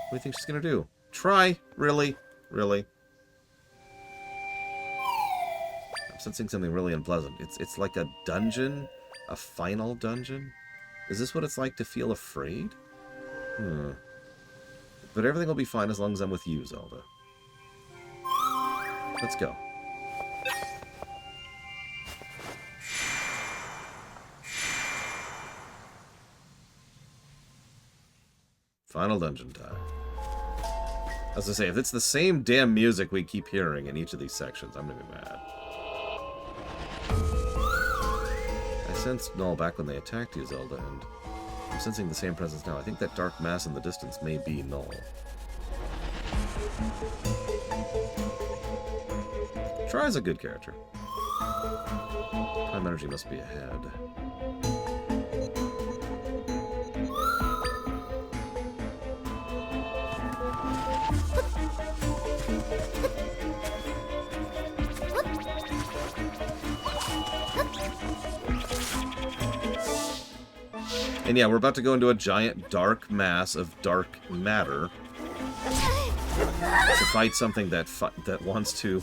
What do you think she's gonna do? Try? Really? Really? I'm sensing something really unpleasant. It's like a dungeon? A final dungeon? Is this what it's like to feel afraid? But everything will be fine as long as I'm with you, Zelda. Let's go. Final dungeon time. As I say, if it's the same damn music we keep hearing in each of these sections, I'm gonna be mad. I sensed Null back when they attacked you, Zelda, and I'm sensing the same presence now. I think that dark mass in the distance may be Null. Try's a good character. Time energy must be ahead. And yeah, we're about to go into a giant dark mass of dark matter to fight something that wants to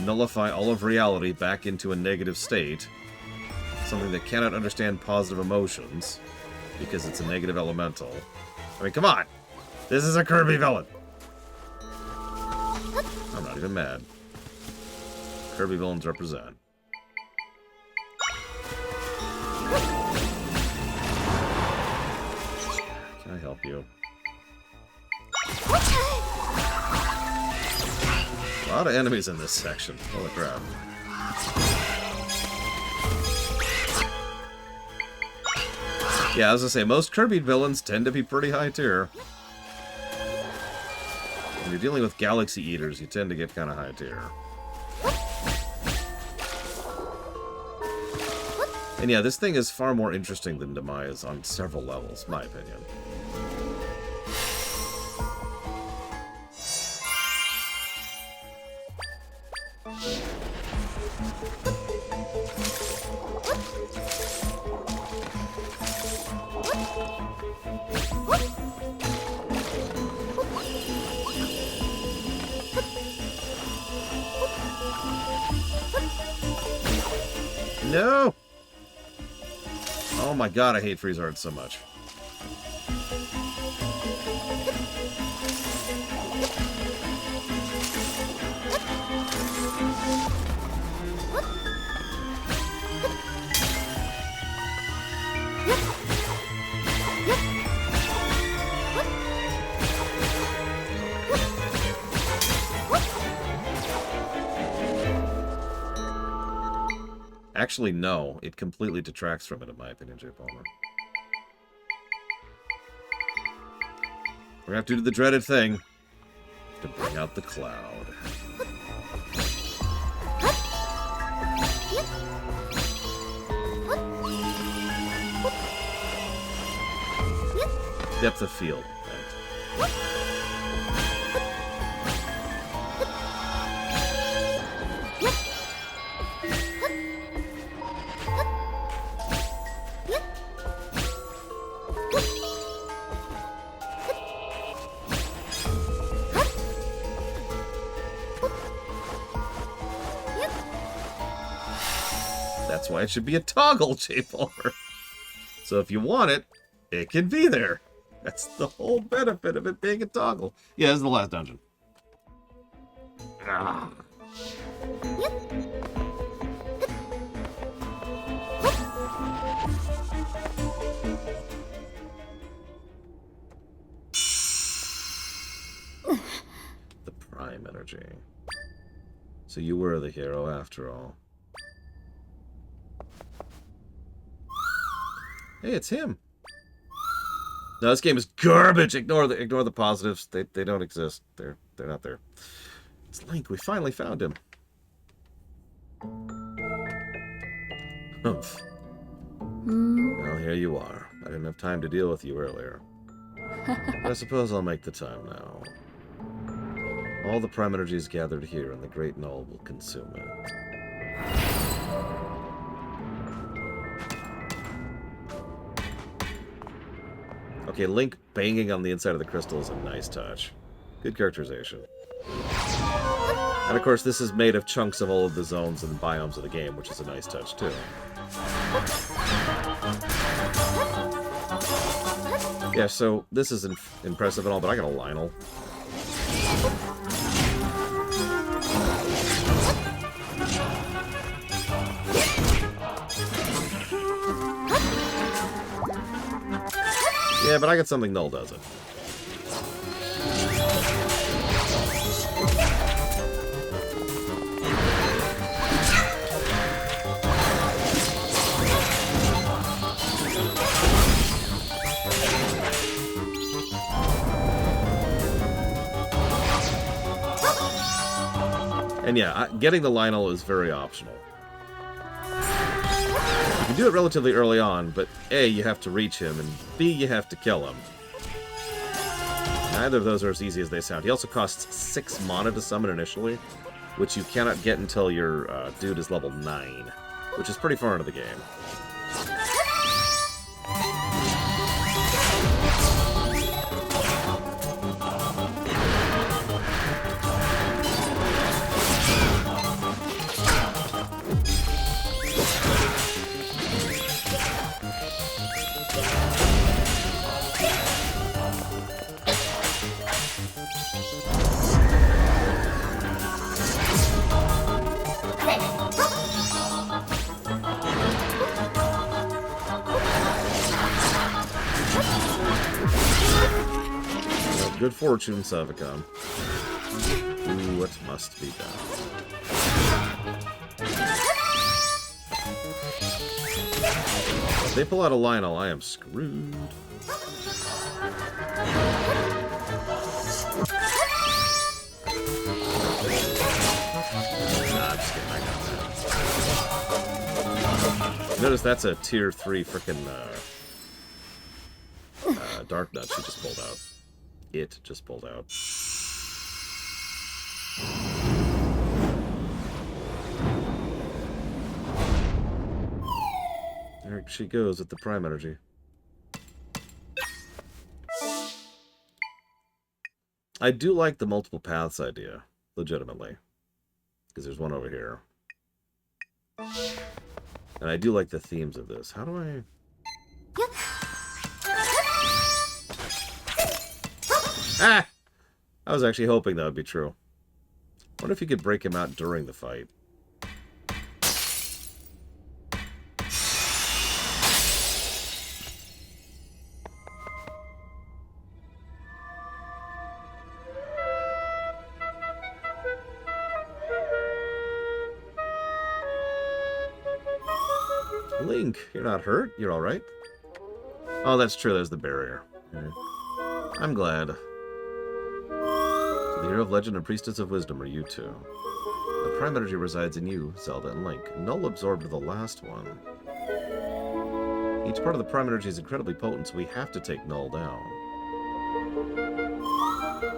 nullify all of reality back into a negative state. Something that cannot understand positive emotions because it's a negative elemental. I mean, come on! This is a Kirby villain! I'm not even mad. Kirby villains represent. Can I help you? A lot of enemies in this section. Holy crap. Yeah, as I say, most Kirby villains tend to be pretty high tier. When you're dealing with Galaxy Eaters, you tend to get kind of high tier. And yeah, this thing is far more interesting than Demise on several levels, my opinion. No! Oh my god, I hate freeze art so much. Actually, no. It completely detracts from it, in my opinion, J. Palmer. We're gonna have to do the dreaded thing. To bring out the cloud. Depth of field. Right. That's why it should be a toggle, J-Palmer. So if you want it, it can be there. That's the whole benefit of it being a toggle. Yeah, this is the last dungeon. The prime energy. So you were the hero after all. Hey, it's him. No, this game is garbage. Ignore the positives. They don't exist. They're not there. It's Link. We finally found him. Humph. Well, here you are. I didn't have time to deal with you earlier. But I suppose I'll make the time now. All the prime energy is gathered here, and the Great Null will consume it. Okay, Link banging on the inside of the crystal is a nice touch. Good characterization. And of course, this is made of chunks of all of the zones and biomes of the game, which is a nice touch, too. Yeah, so this is impressive and all, but I got a Lionel. Yeah, but I got something Null doesn't. And yeah, getting the Lionel is very optional. You can do it relatively early on, but A, you have to reach him, and B, you have to kill him. Neither of those are as easy as they sound. He also costs 6 mana to summon initially, which you cannot get until your dude is level 9, which is pretty far into the game. Good fortune, Savicon. Do what must be done. If they pull out a Lionel, I am screwed. Nah, I'm just kidding. I got that. Notice that's a tier 3 frickin' Dark Nut she just pulled out. It just pulled out. There she goes with the prime energy. I do like the multiple paths idea, legitimately. Because there's one over here. And I do like the themes of this. How do I... Ah! I was actually hoping that would be true. I wonder if you could break him out during the fight. Link, you're not hurt? You're alright? Oh, that's true. There's the barrier. I'm glad. The hero of legend and priestess of wisdom are you two. The prime energy resides in you, Zelda and Link. Null absorbed the last one. Each part of the prime energy is incredibly potent, so we have to take Null down.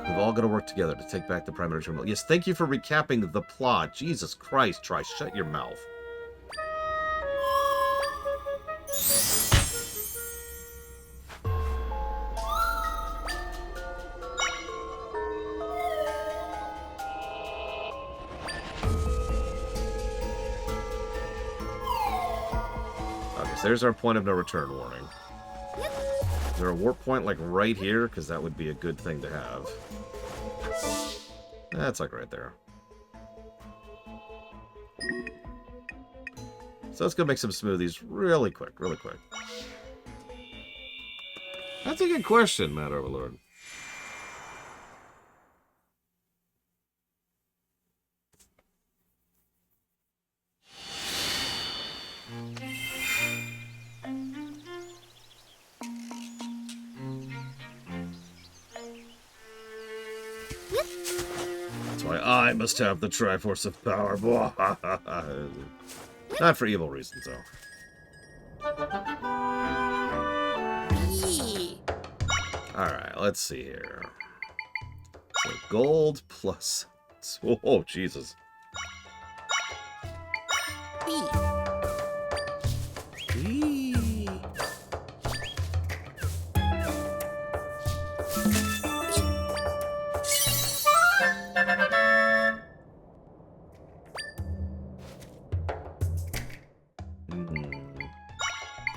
We've all got to work together to take back the prime energy from Null. Yes, thank you for recapping the plot. Jesus Christ, Try, shut your mouth. There's our point of no return warning. Is there a warp point like right here? Because that would be a good thing to have. That's like right there. So let's go make some smoothies really quick, really quick. That's a good question, Matt Overlord. That's why I must have the Triforce of Power. Not for evil reasons, though. Alright, let's see here. So gold plus... Oh, Jesus.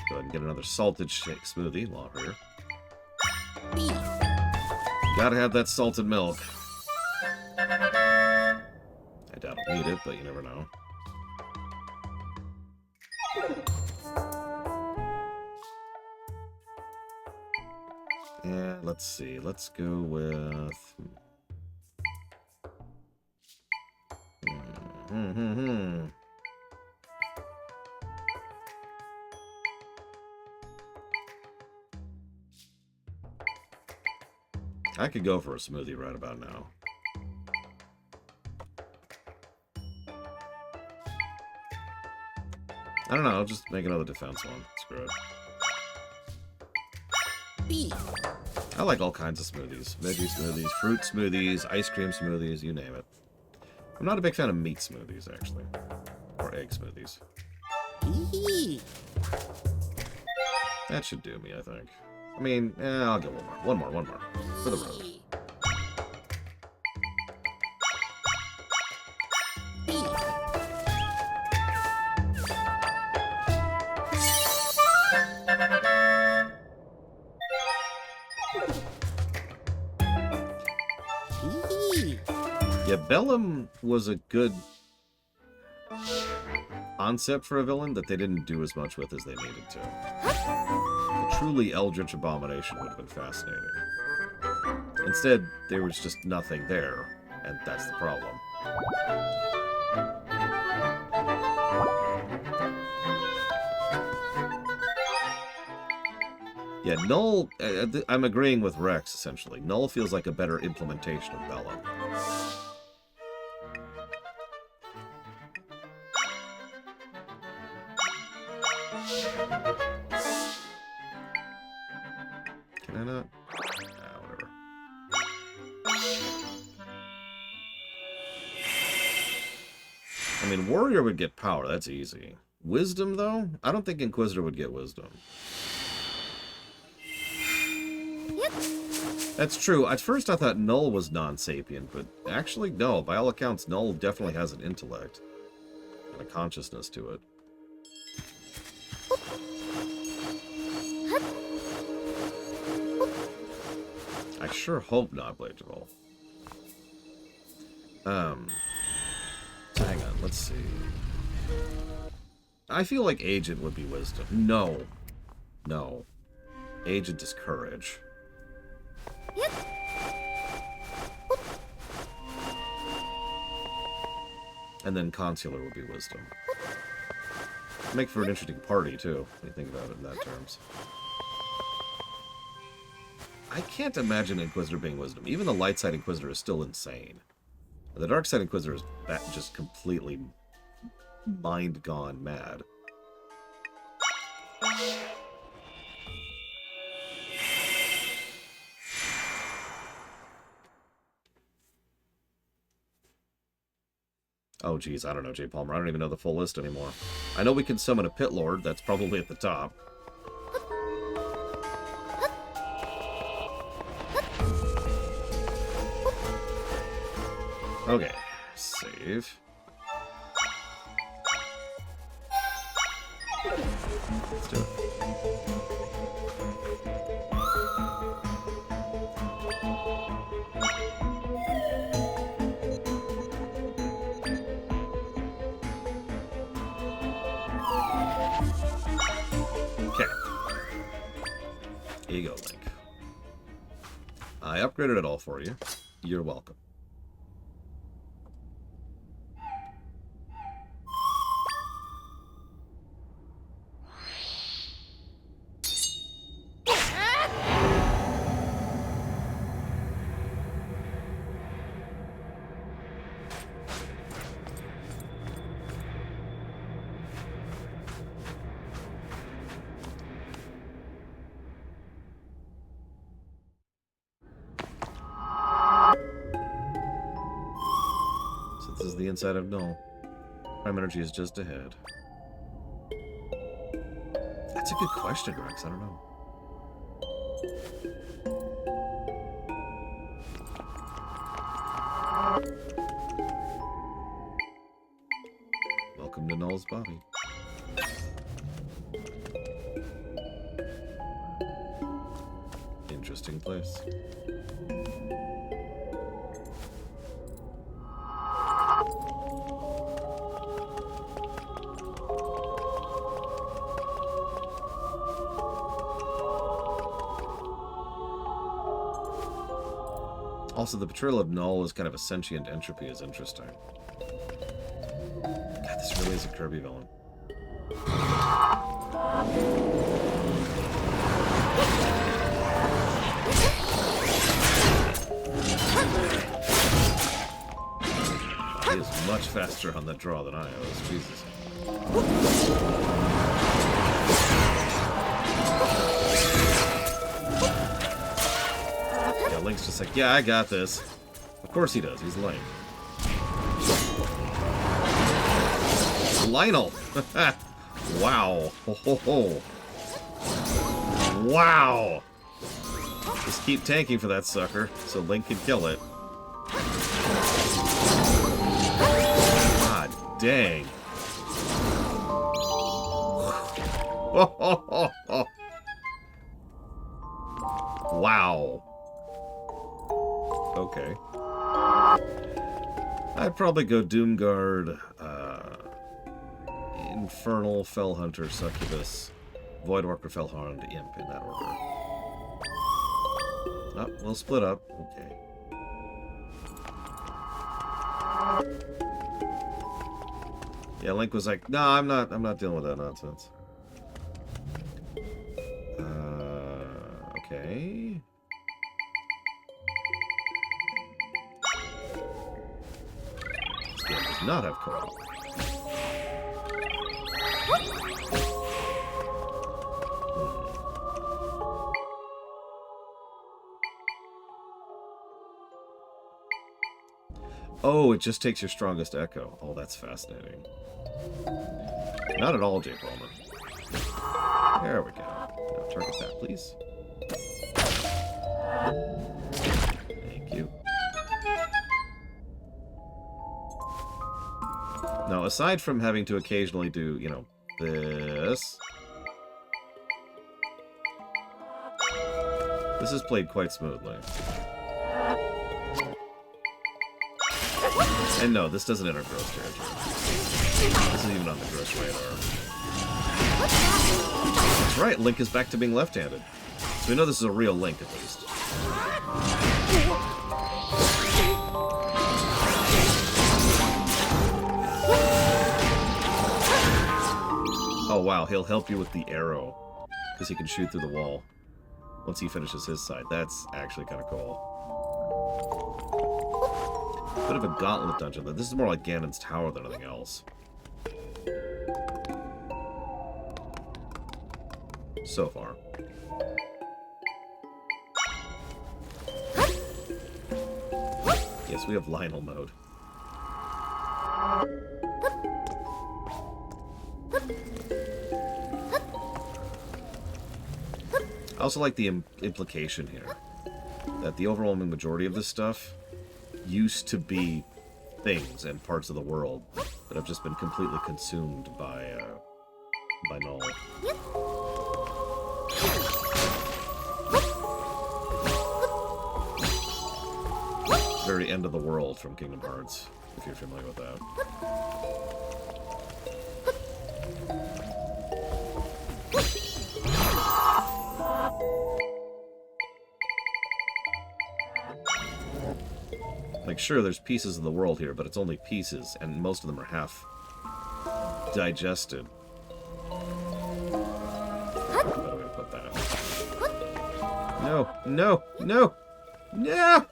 Go ahead and get another salted shake smoothie while we're here. Gotta have that salted milk. I doubt I'll need it, but you never know. Yeah, let's see. Let's go with... I could go for a smoothie right about now. I don't know, I'll just make another defense one. Screw it. I like all kinds of smoothies. Veggie smoothies, fruit smoothies, ice cream smoothies, you name it. I'm not a big fan of meat smoothies, actually. Or egg smoothies. That should do me, I think. I mean, I'll get one more. One more. For the road. Yeah, Bellum was a good concept for a villain that they didn't do as much with as they needed to. A truly eldritch abomination would have been fascinating. Instead, there was just nothing there, and that's the problem. Yeah, Null, I'm agreeing with Rex, essentially. Null feels like a better implementation of Bellum. Can I not? Ah, whatever. I mean, Warrior would get power, that's easy. Wisdom, though? I don't think Inquisitor would get wisdom. That's true. At first I thought Null was non-sapient, but actually, no. By all accounts, Null definitely has an intellect and a consciousness to it. I sure hope not, Blade Evolve. So hang on, let's see. I feel like Agent would be wisdom. No. No. Agent is courage. And then Consular would be wisdom. Make for an interesting party, too, when you think about it in that terms. I can't imagine Inquisitor being wisdom. Even the light side Inquisitor is still insane. The dark side Inquisitor is just completely mind-gone mad. Oh, geez, I don't know, J. Palmer. I don't even know the full list anymore. I know we can summon a Pit Lord. That's probably at the top. Okay, save. Let's do it. Here you go, Link. I upgraded it all for you. You're welcome. This is the inside of Null. Prime energy is just ahead. That's a good question, Rex. I don't know. Welcome to Null's body. Interesting place. Also, the portrayal of Null as kind of a sentient entropy is interesting. God, this really is a Kirby villain. He is much faster on the draw than I was. Jesus. Link's just like, yeah, I got this. Of course he does. He's Link. Lionel! Wow. Ho, ho, ho. Wow! Just keep tanking for that sucker so Link can kill it. God dang. Ho, ho, ho, ho. Wow. Okay. I'd probably go Doomguard, Infernal, Fellhunter, Succubus, Voidwalker, Fellhound, Imp, in that order. Oh, we'll split up. Okay. Yeah, Link was like, no, I'm not dealing with that nonsense. Okay. Does not have co-op. Oh, it just takes your strongest echo. Oh, that's fascinating. Not at all, Jake Bowman. There we go. Now target that, please. Thank you. Now, aside from having to occasionally do, you know, this is played quite smoothly. And no, this doesn't enter gross territory. This isn't even on the gross radar. That's right, Link is back to being left-handed. So we know this is a real Link, at least. Oh wow, he'll help you with the arrow, because he can shoot through the wall once he finishes his side. That's actually kind of cool. Bit of a gauntlet dungeon, though. This is more like Ganon's Tower than anything else. So far. Yes, we have Lionel mode. I also like the implication here that the overwhelming majority of this stuff used to be things and parts of the world that have just been completely consumed by Null. Very end of the world from Kingdom Hearts, if you're familiar with that. Like, sure, there's pieces of the world here, but it's only pieces, and most of them are half digested. Better way to put that. No, no, no, no!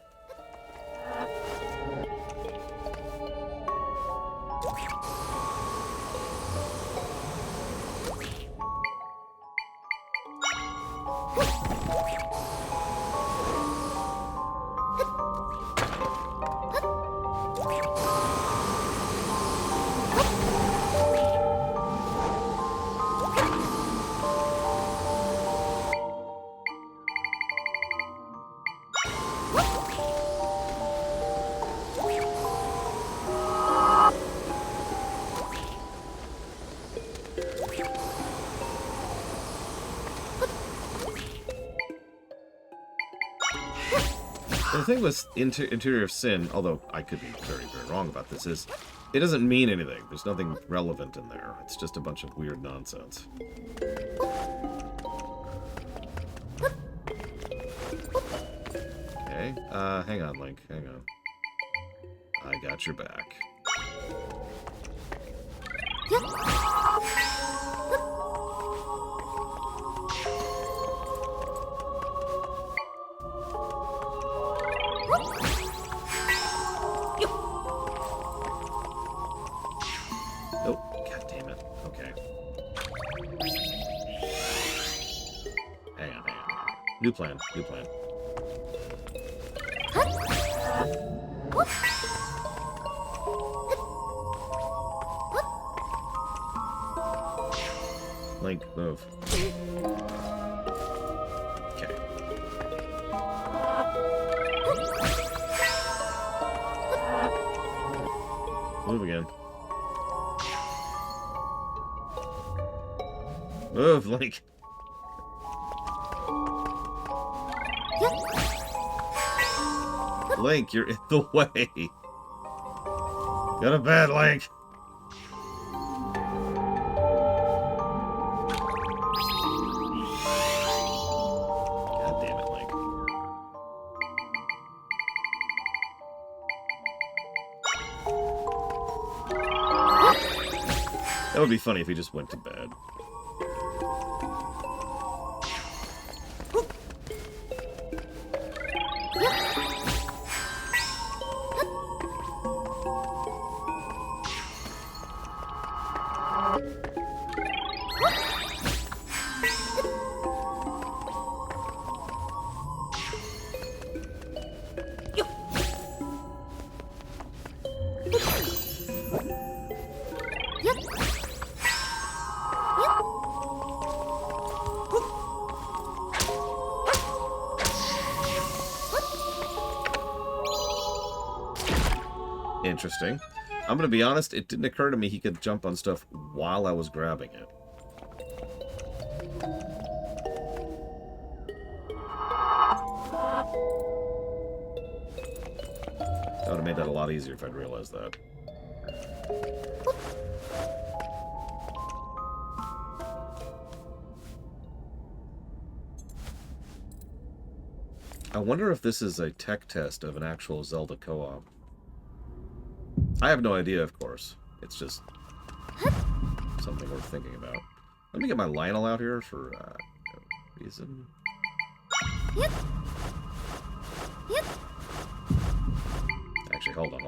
The thing with Interior of Sin, although I could be very, very wrong about this, is it doesn't mean anything. There's nothing relevant in there. It's just a bunch of weird nonsense. Okay, hang on, Link. Hang on. I got your back. Oh, god damn it. Okay. Hang on, hang on. New plan, new plan. Link, move. Okay. Move again. Move, Link. Link, you're in the way. Go to bed, Link. God damn it, Link. That would be funny if he just went to bed. Interesting. I'm gonna be honest, it didn't occur to me he could jump on stuff while I was grabbing it. That would have made that a lot easier if I'd realized that. I wonder if this is a tech test of an actual Zelda co-op. I have no idea, of course. It's just something worth thinking about. Let me get my Lionel out here for no reason. Actually, hold on.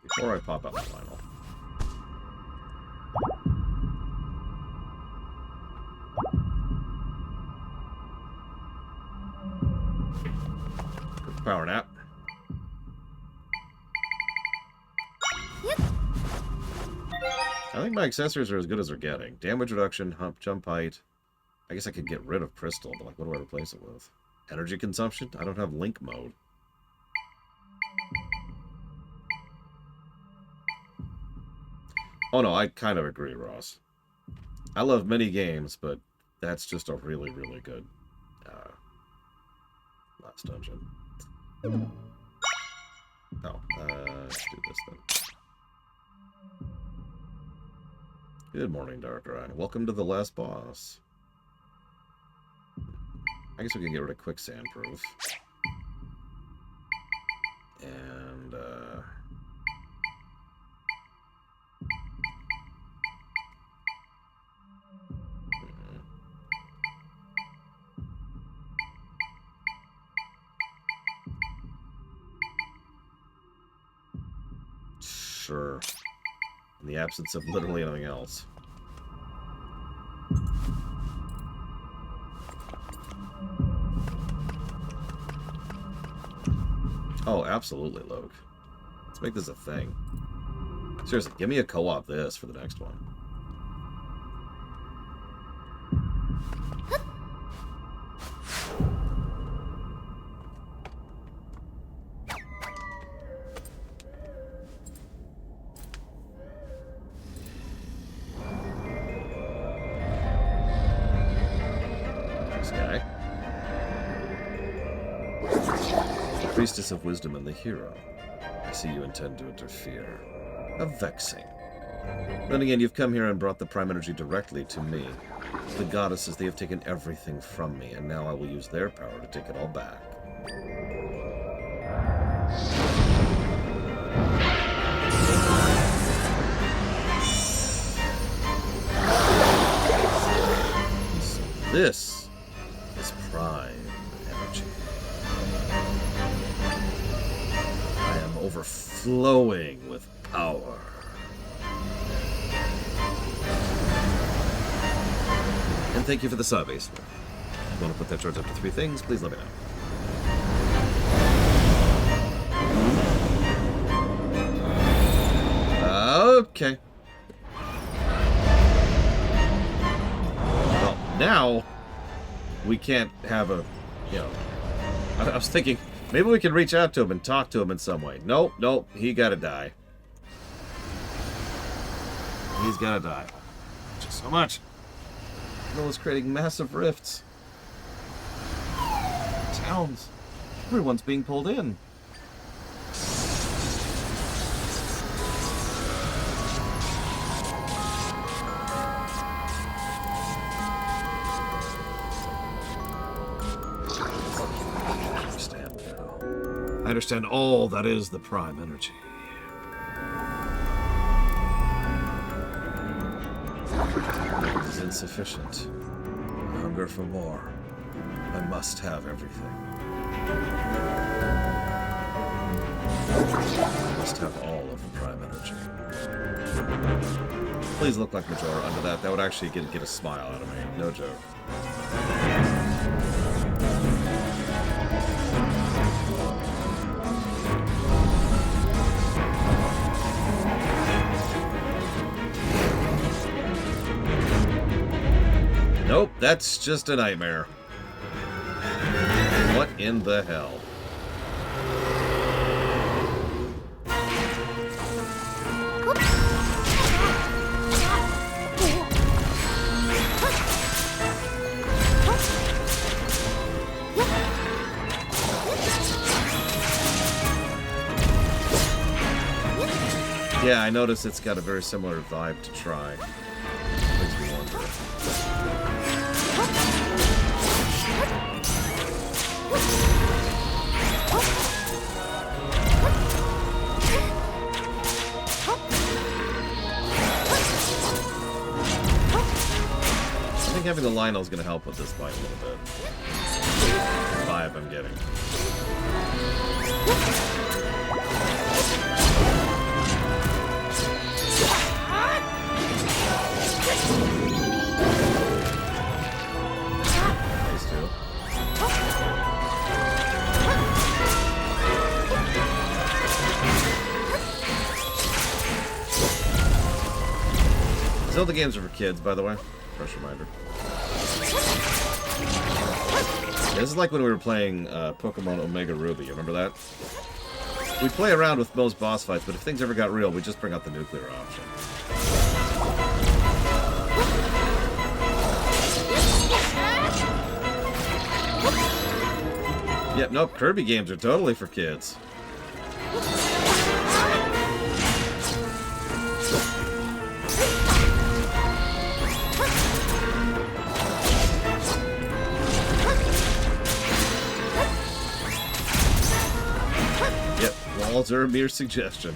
Before I pop out my Lionel. Quick power nap. I think my accessories are as good as they're getting. Damage reduction, jump height. I guess I could get rid of Crystal, but like, what do I replace it with? Energy consumption? I don't have Link mode. Oh no, I kind of agree, Ross. I love many games, but that's just a really, really good last dungeon. Oh, let's do this then. Good morning, Darkrai. Welcome to the last boss. I guess we can get rid of quicksand proof. And sure. In the absence of literally anything else. Oh, absolutely, Luke. Let's make this a thing. Seriously, give me a co-op this for the next one. This guy. The Priestess of Wisdom and the Hero. I see you intend to interfere. How vexing. Then again, you've come here and brought the Prime Energy directly to me. The goddesses, they have taken everything from me, and now I will use their power to take it all back. So this is Prime Energy. I am overflowing with power. And thank you for the sub, Ace. If you want to put that charge up to 3 things, please let me know. Okay. Well, now we can't have a, you know, I was thinking maybe we can reach out to him and talk to him in some way. Nope, nope, he gotta die. He's gotta die. Just so much. It was creating massive rifts. Towns. Everyone's being pulled in. I understand all that is the Prime Energy. It is insufficient. I hunger for more. I must have everything. I must have all of the Prime Energy. Please look like Majora under that. That would actually get a smile out of me. No joke. Nope, that's just a nightmare. What in the hell? Yeah, I noticed it's got a very similar vibe to Try. Makes me wonder. I think having the Lionel is going to help with this fight a little bit. The vibe I'm getting. Nice too. Zelda games are for kids, by the way. Fresh reminder. Yeah, this is like when we were playing Pokemon Omega Ruby. You remember that? We play around with most boss fights, but if things ever got real, we just bring out the nuclear option. Yep, nope, Kirby games are totally for kids. Yep, walls are a mere suggestion.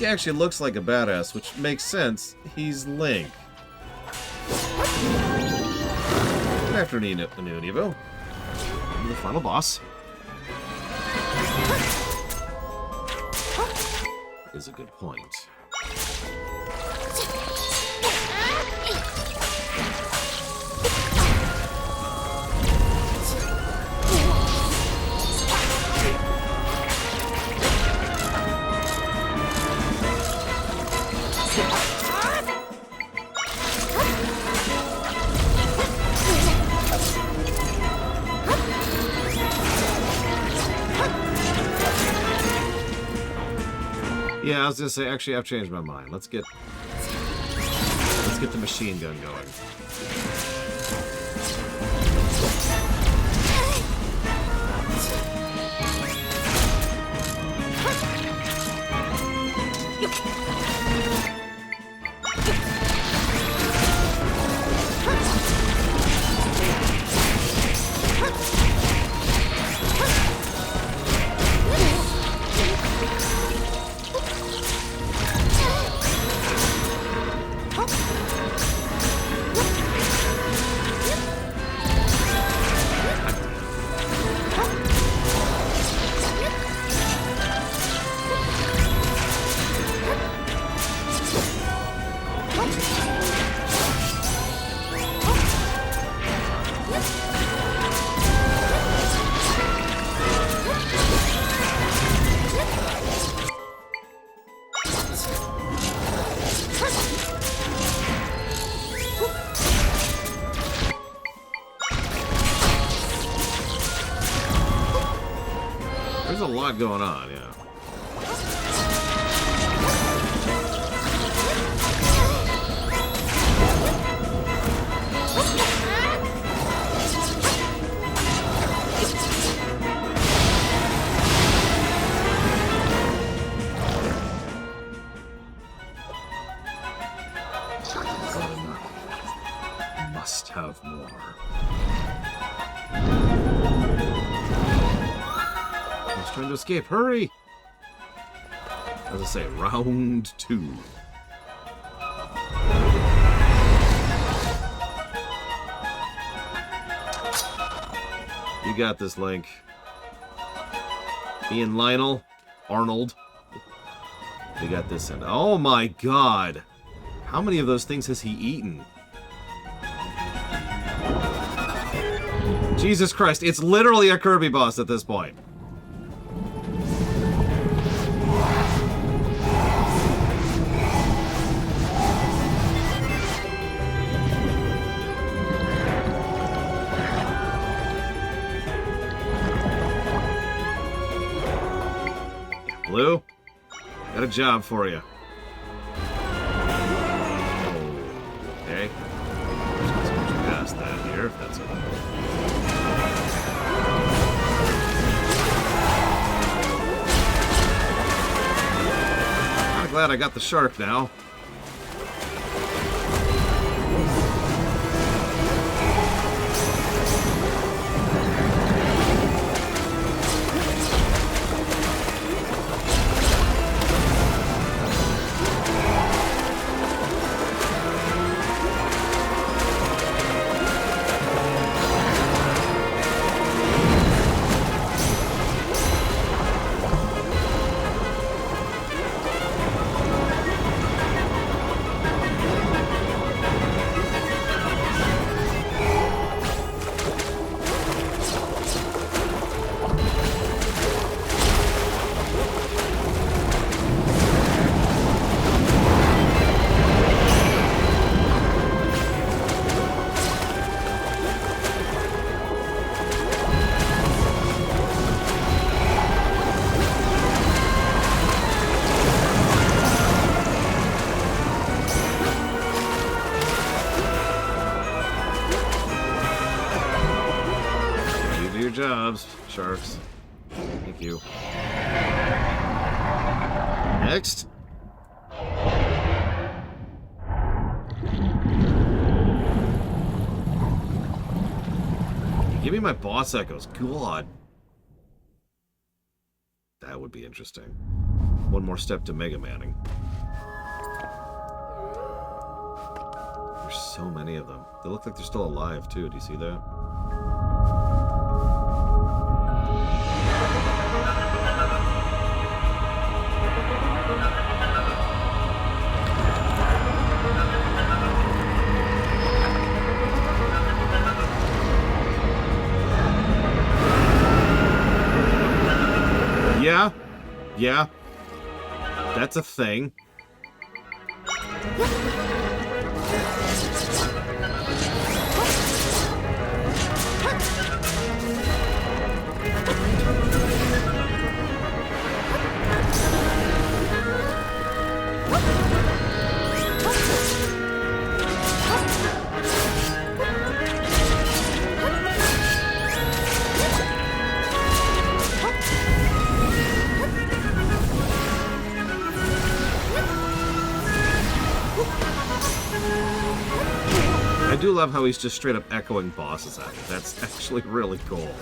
Link actually looks like a badass, which makes sense. He's Link. Good afternoon, Evo. The final boss is a good point. Yeah, I was gonna say, actually, I've changed my mind. Let's get the machine gun going. There's a lot going on, yeah. Must have more. Trying to escape. Hurry! As I say, round 2. You got this, Link. Ian Lionel. Arnold. We got this. And oh my god! How many of those things has he eaten? Jesus Christ, it's literally a Kirby boss at this point. Blue, got a job for you. Okay. Let's push past that here, if that's okay. I'm glad I got the shark now. Jobs, sharks. Thank you. Next. Give me my boss echoes. God. That would be interesting. one more step to Mega Manning. There's so many of them. They look like they're still alive, too. Do you see that? Yeah. That's a thing. I do love how he's just straight up echoing bosses at me. That's actually really cool.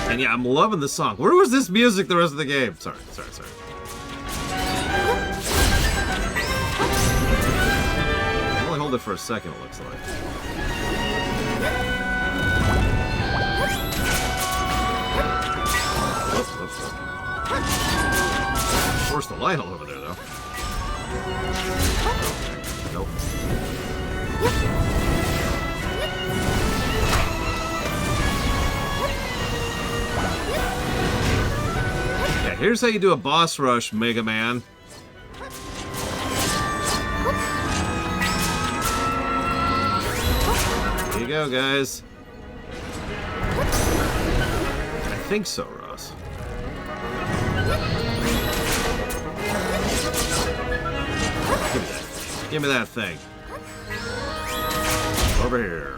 And yeah, I'm loving the song. Where was this music the rest of the game? Sorry. Only hold it for a second, it looks like. Whoops. Force the light all over there, though. Nope. Yeah, here's how you do a boss rush, Mega Man. Here you go, guys. I think so, Ross. Give me that thing. Over here.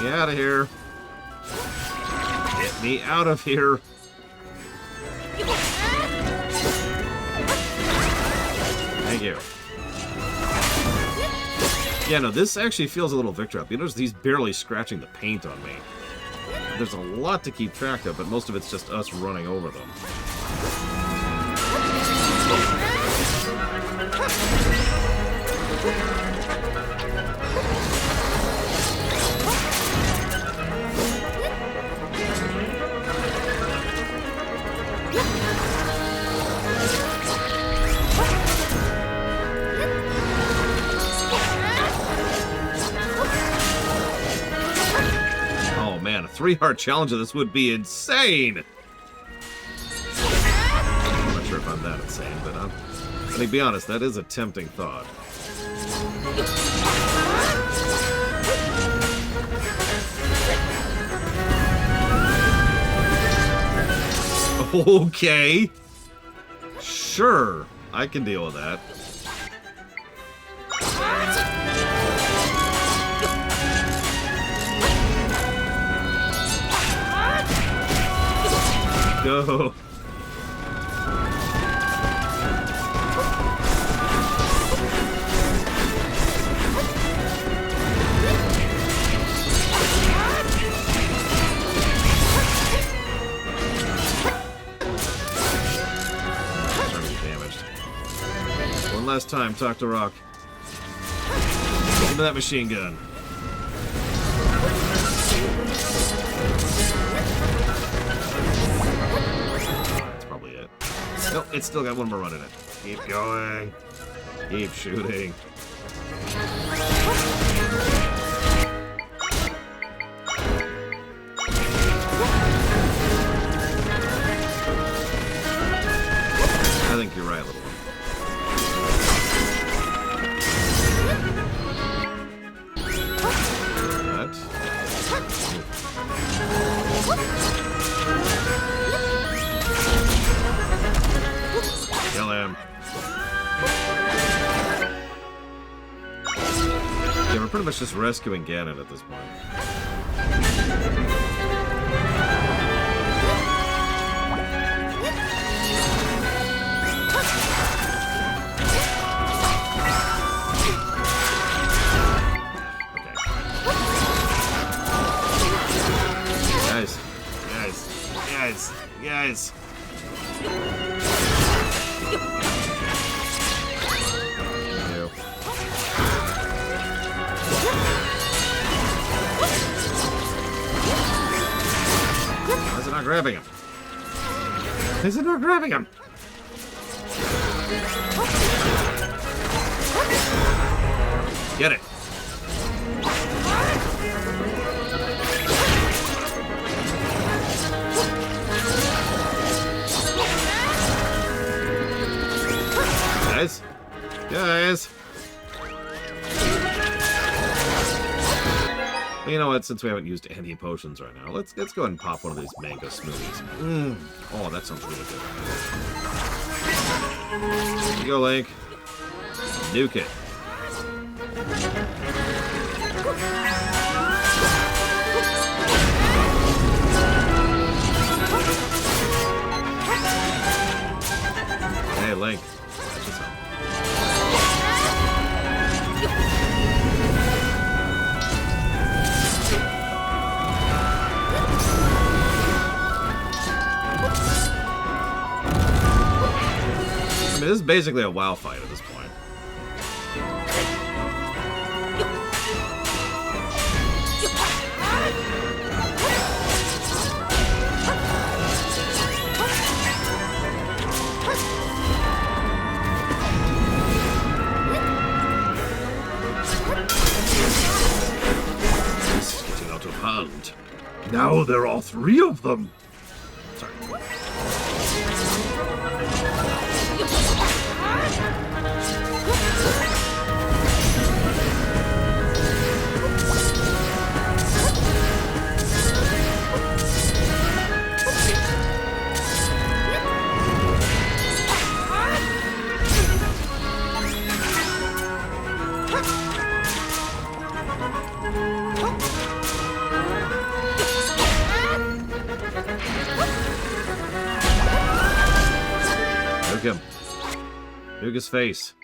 Out of here. Get me out of here. Thank you. Yeah, no, this actually feels a little victory up. You notice he's barely scratching the paint on me. There's a lot to keep track of, but most of it's just us running over them. Man, a 3-heart challenge of this would be insane! I'm not sure if I'm that insane, but I mean, be honest, that is a tempting thought. Okay. Sure, I can deal with that. Go. One last time, talk to Rock. Give me that machine gun. Nope, it's still got one more run in it. Keep going. Keep shooting. I think you're right, little one. pretty much just rescuing Ganon at this point. Guys. Ew. Why is it not grabbing him? Is it not grabbing him? Get it. Guys! Well, you know what? Since we haven't used any potions right now, let's go ahead and pop one of these mango smoothies. Oh, that sounds really good. Here you go, Link. Nuke it. Hey, Link. I mean, this is basically a WoW fight at this point. This is getting out of hand. Now there are 3 of them. Sorry. Nuke him. Nuke his face.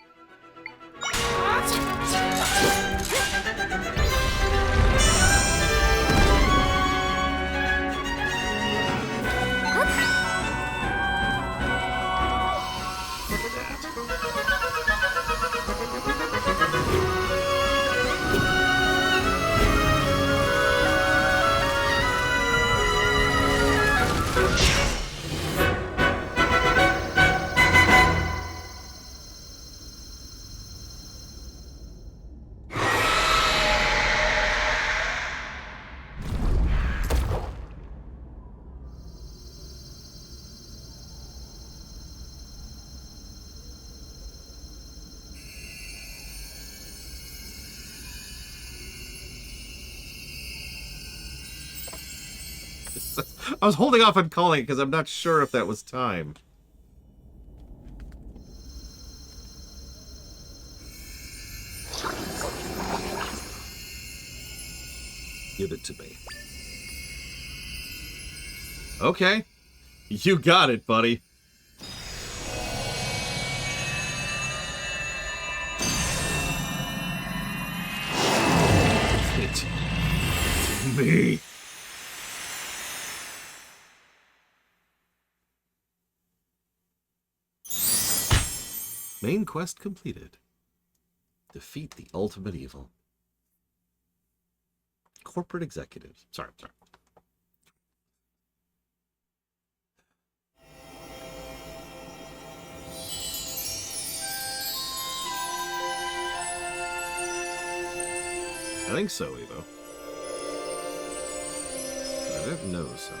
I was holding off on calling it because I'm not sure if that was time. Give it to me. Okay. You got it, buddy. It. Me. Main quest completed. Defeat the ultimate evil. Corporate executives. Sorry. I think so, Evo. I don't know so.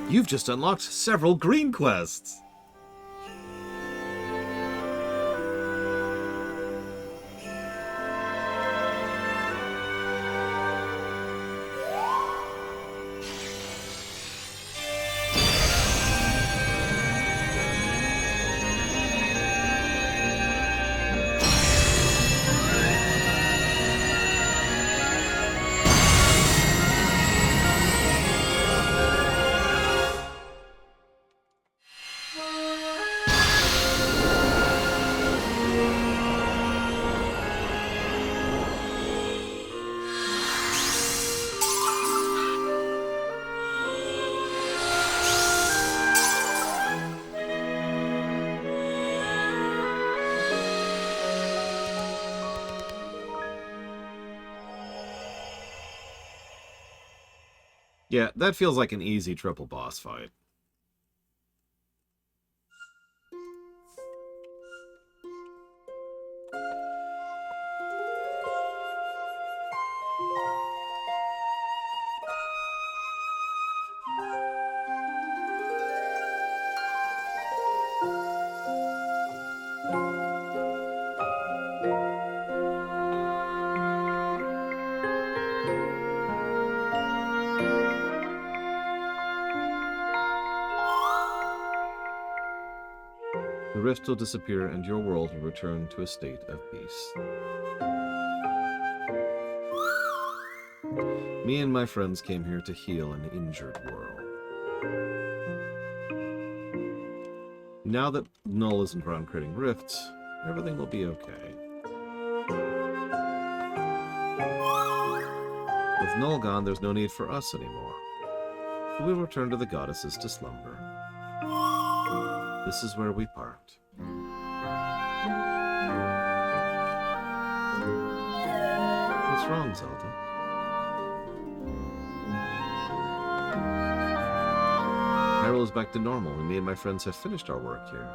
You've just unlocked several green quests. Yeah, that feels like an easy triple boss fight. The rift will disappear and your world will return to a state of peace. Me and my friends came here to heal an injured world. Now that Null isn't around creating rifts, everything will be okay. With Null gone, there's no need for us anymore. We will return to the goddesses to slumber. This is where we part. What's wrong, Zelda? Hyrule is back to normal, and me and my friends have finished our work here.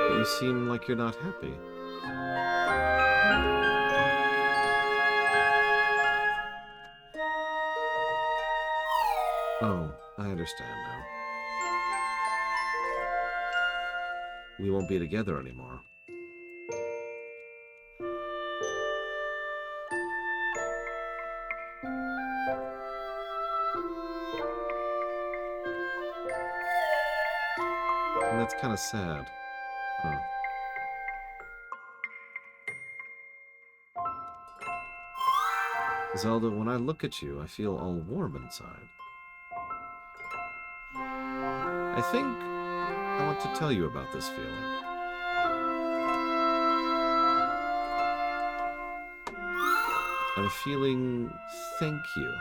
But you seem like you're not happy. Oh, I understand now. We won't be together anymore. And that's kind of sad. Huh. Zelda, when I look at you, I feel all warm inside. I think I want to tell you about this feeling. I'm feeling thank you.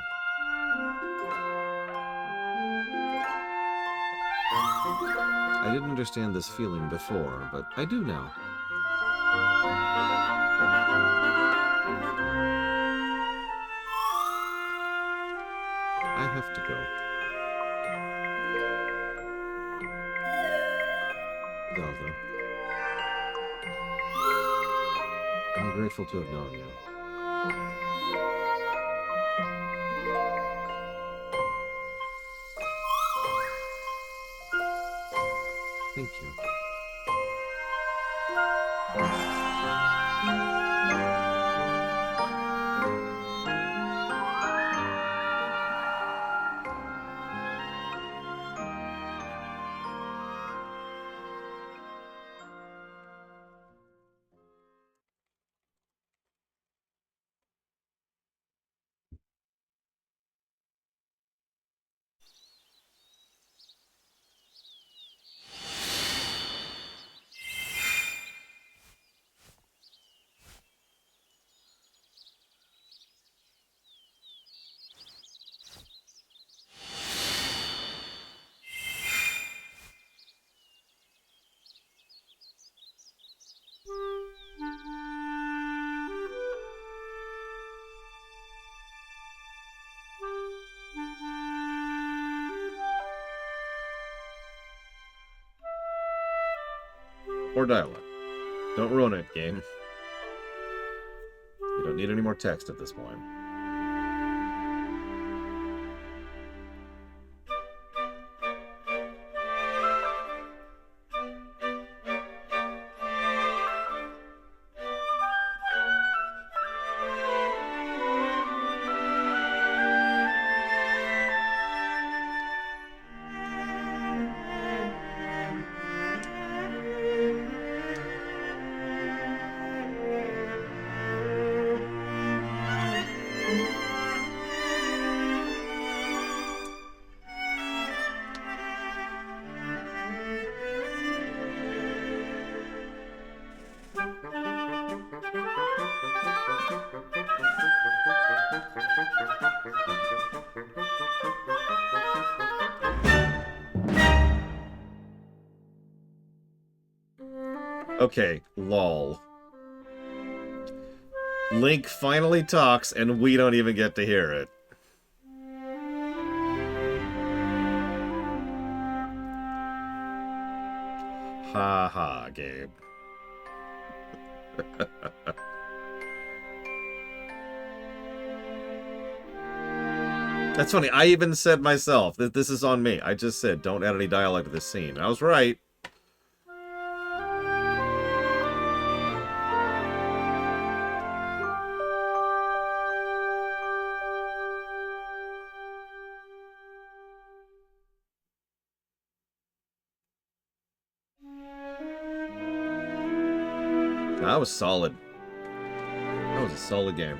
I didn't understand this feeling before, but I do now. I have to go. Zelda, I'm grateful to have known you. Thank you. Or dialogue. Don't ruin it, game. You don't need any more text at this point. Okay, lol. Link finally talks, and we don't even get to hear it. Ha ha, Gabe. That's funny. I even said myself that this is on me. I just said, don't add any dialogue to this scene. I was right. That was solid. That was a solid game.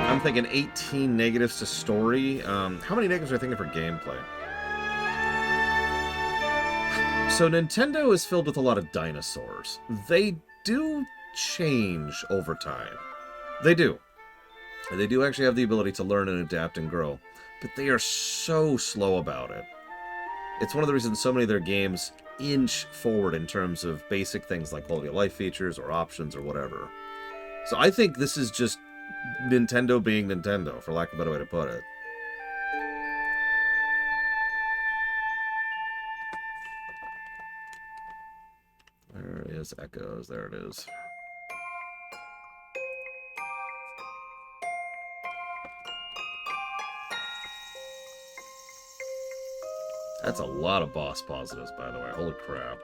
I'm thinking 18 negatives to story. How many negatives are I thinking for gameplay? So Nintendo is filled with a lot of dinosaurs. They do change over time. They do. They do actually have the ability to learn and adapt and grow. But they are so slow about it. It's one of the reasons so many of their games inch forward in terms of basic things like quality of life features or options or whatever. So I think this is just Nintendo being Nintendo, for lack of a better way to put it. There is Echoes. There it is. That's a lot of boss positives, by the way. Holy crap.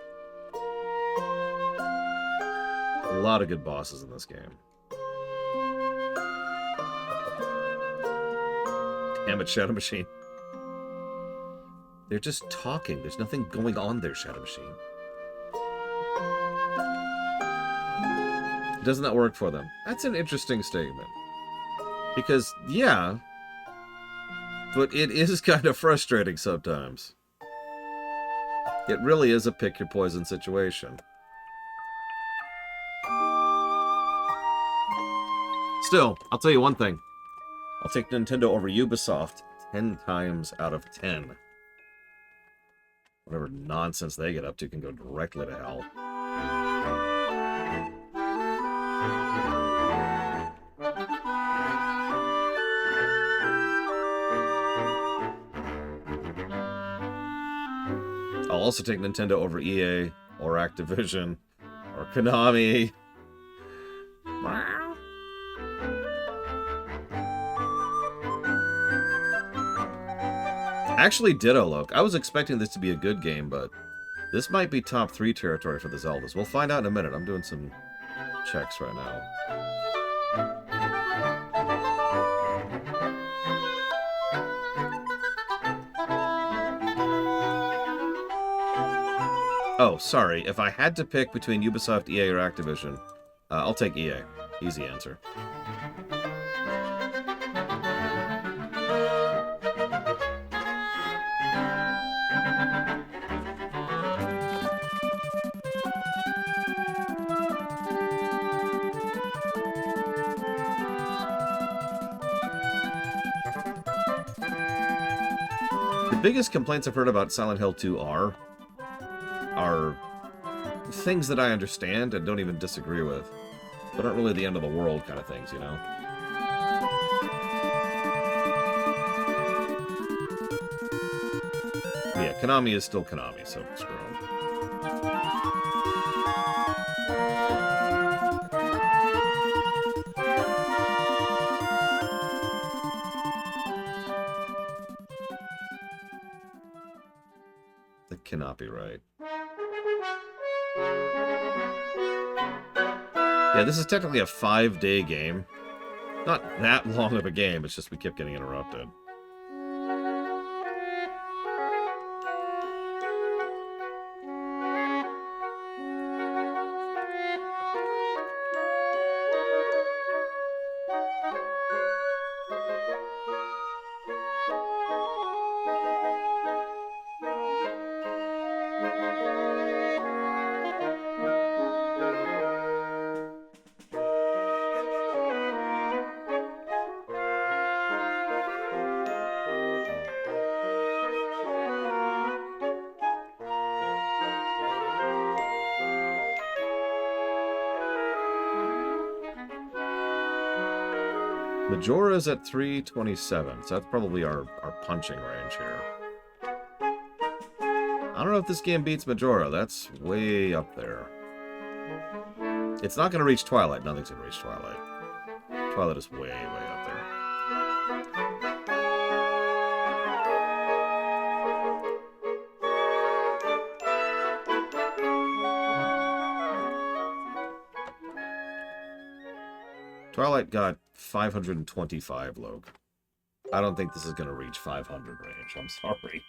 A lot of good bosses in this game. Damn it, Shadow Machine. They're just talking. There's nothing going on there, Shadow Machine. Doesn't that work for them? That's an interesting statement. Because, yeah, but it is kind of frustrating sometimes. It really is a pick-your-poison situation. Still, I'll tell you one thing. I'll take Nintendo over Ubisoft 10 times out of 10. Whatever nonsense they get up to can go directly to hell. I'll also take Nintendo over EA, or Activision, or Konami. Actually, ditto, Loke. I was expecting this to be a good game, but this might be top 3 territory for the Zeldas. We'll find out in a minute. I'm doing some checks right now. Oh, sorry. If I had to pick between Ubisoft, EA, or Activision, I'll take EA. Easy answer. The biggest complaints I've heard about Silent Hill 2 are things that I understand and don't even disagree with, but aren't really the end of the world kind of things, you know? But yeah, Konami is still Konami, so screw them. That cannot be right. Yeah, this is technically a 5-day game. Not that long of a game, it's just we kept getting interrupted. Majora's at 327, so that's probably our punching range here. I don't know if this game beats Majora. That's way up there. It's not going to reach Twilight. Nothing's going to reach Twilight. Twilight is way, way up there. Twilight got 525, Logue. I don't think this is going to reach 500 range. I'm sorry.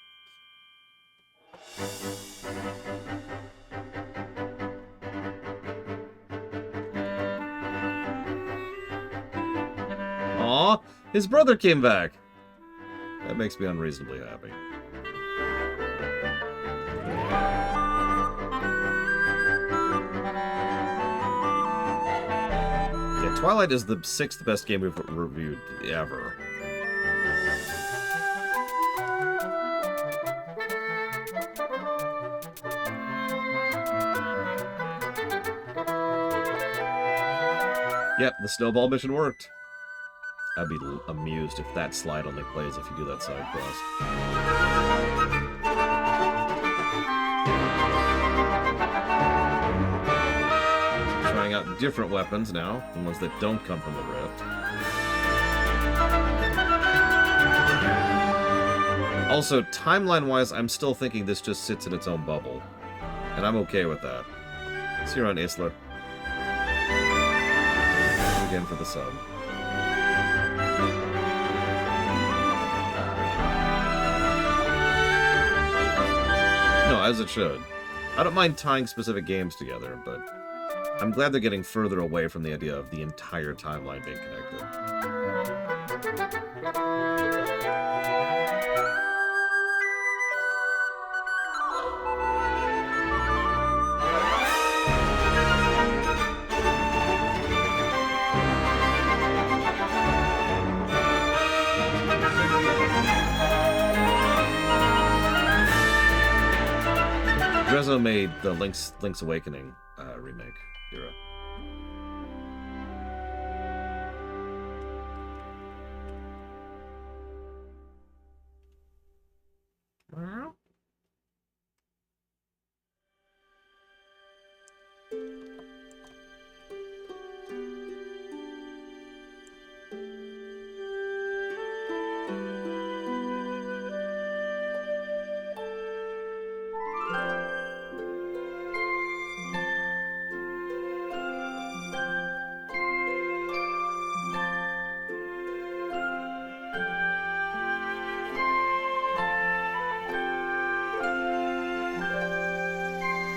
Aw, his brother came back. That makes me unreasonably happy. Yeah, Twilight is the 6th best game we've reviewed ever. Yep, the snowball mission worked. I'd be amused if that slide only plays if you do that side quest. Trying out different weapons now, the ones that don't come from the rift. Also, timeline-wise, I'm still thinking this just sits in its own bubble. And I'm okay with that. See you around, Isler. Again for the sub. No, as it should. I don't mind tying specific games together, but I'm glad they're getting further away from the idea of the entire timeline being connected. Drezzo made the Link's Awakening remake era.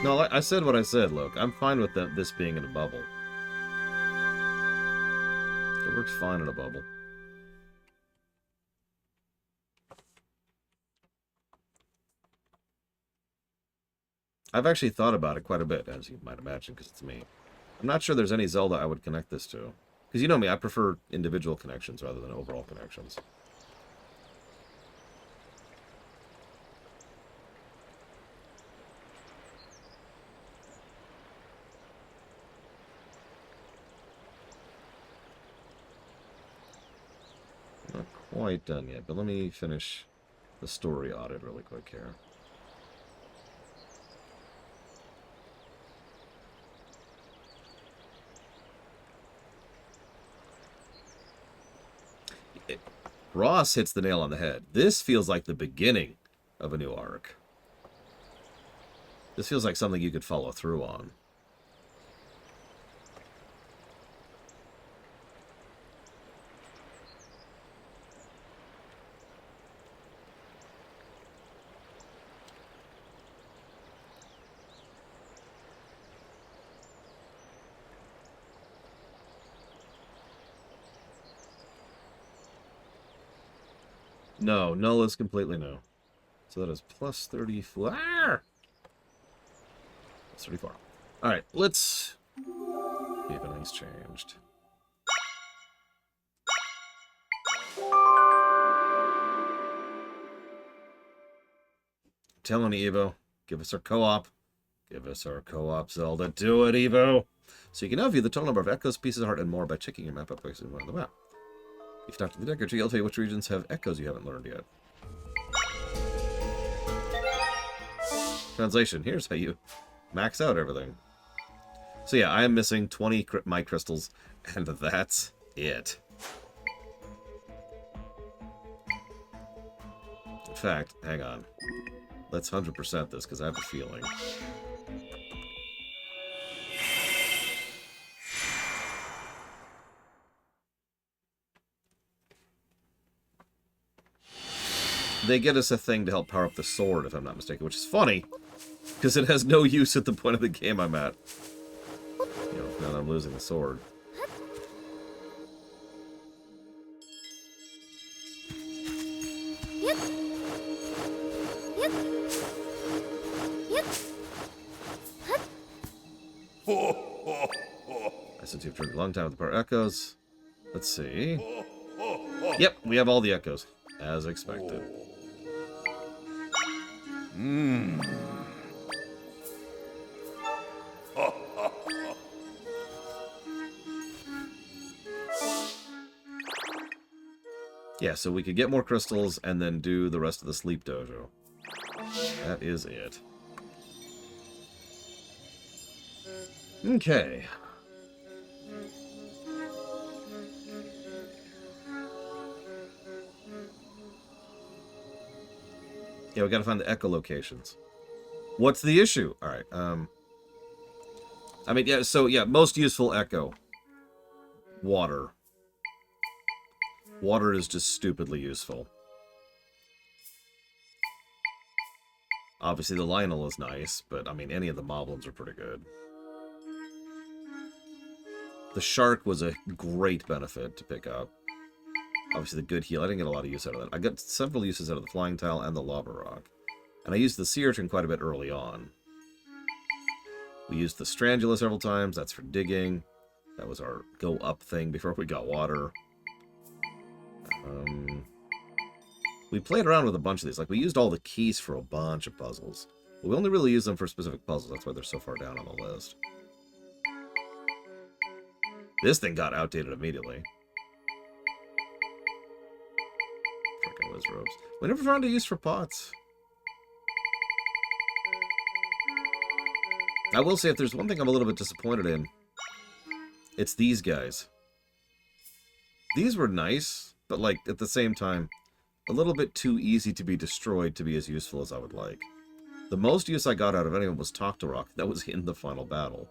No, I said what I said, look. I'm fine with this being in a bubble. It works fine in a bubble. I've actually thought about it quite a bit, as you might imagine, because it's me. I'm not sure there's any Zelda I would connect this to. Because you know me, I prefer individual connections rather than overall connections. Not quite done yet, but let me finish the story audit really quick here. Ross hits the nail on the head. This feels like the beginning of a new arc. This feels like something you could follow through on. No, null is completely no. So that is plus 34. Ah! Plus 34. Alright, let's see if anything's changed. I'm telling you, Evo, give us our co-op. Give us our co-op, Zelda. Do it, Evo! So you can now view the total number of echoes, pieces of heart, and more by checking your map up on the map. If Dr. the Decker tree, I'll tell you which regions have echoes you haven't learned yet. Translation, here's how you max out everything. So yeah, I am missing 20 my crystals, and that's it. In fact, hang on. Let's 100% this, because I have a feeling. They get us a thing to help power up the sword, if I'm not mistaken, which is funny, because it has no use at the point of the game I'm at. You know, now that I'm losing the sword. Since you've turned a long time with the power echoes. Let's see. Yep, we have all the echoes, as expected. Yeah, so we could get more crystals and then do the rest of the sleep dojo. That is it. Okay. Yeah, we gotta find the echolocations. What's the issue? Alright, I mean, yeah, so, yeah, most useful echo. Water. Water is just stupidly useful. Obviously, the Lionel is nice, but, I mean, any of the Moblins are pretty good. The Shark was a great benefit to pick up. Obviously, the good heal. I didn't get a lot of use out of that. I got several uses out of the Flying Tile and the Lava Rock. And I used the Sea Urchin quite a bit early on. We used the Strangula several times. That's for digging. That was our go-up thing before we got water. We played around with a bunch of these. Like, we used all the keys for a bunch of puzzles. But we only really use them for specific puzzles. That's why they're so far down on the list. This thing got outdated immediately. Frickin' Wiz Robes. We never found a use for pots. I will say, if there's one thing I'm a little bit disappointed in, it's these guys. These were nice, but, like, at the same time, a little bit too easy to be destroyed to be as useful as I would like. The most use I got out of anyone was Talk to Rock. That was in the final battle.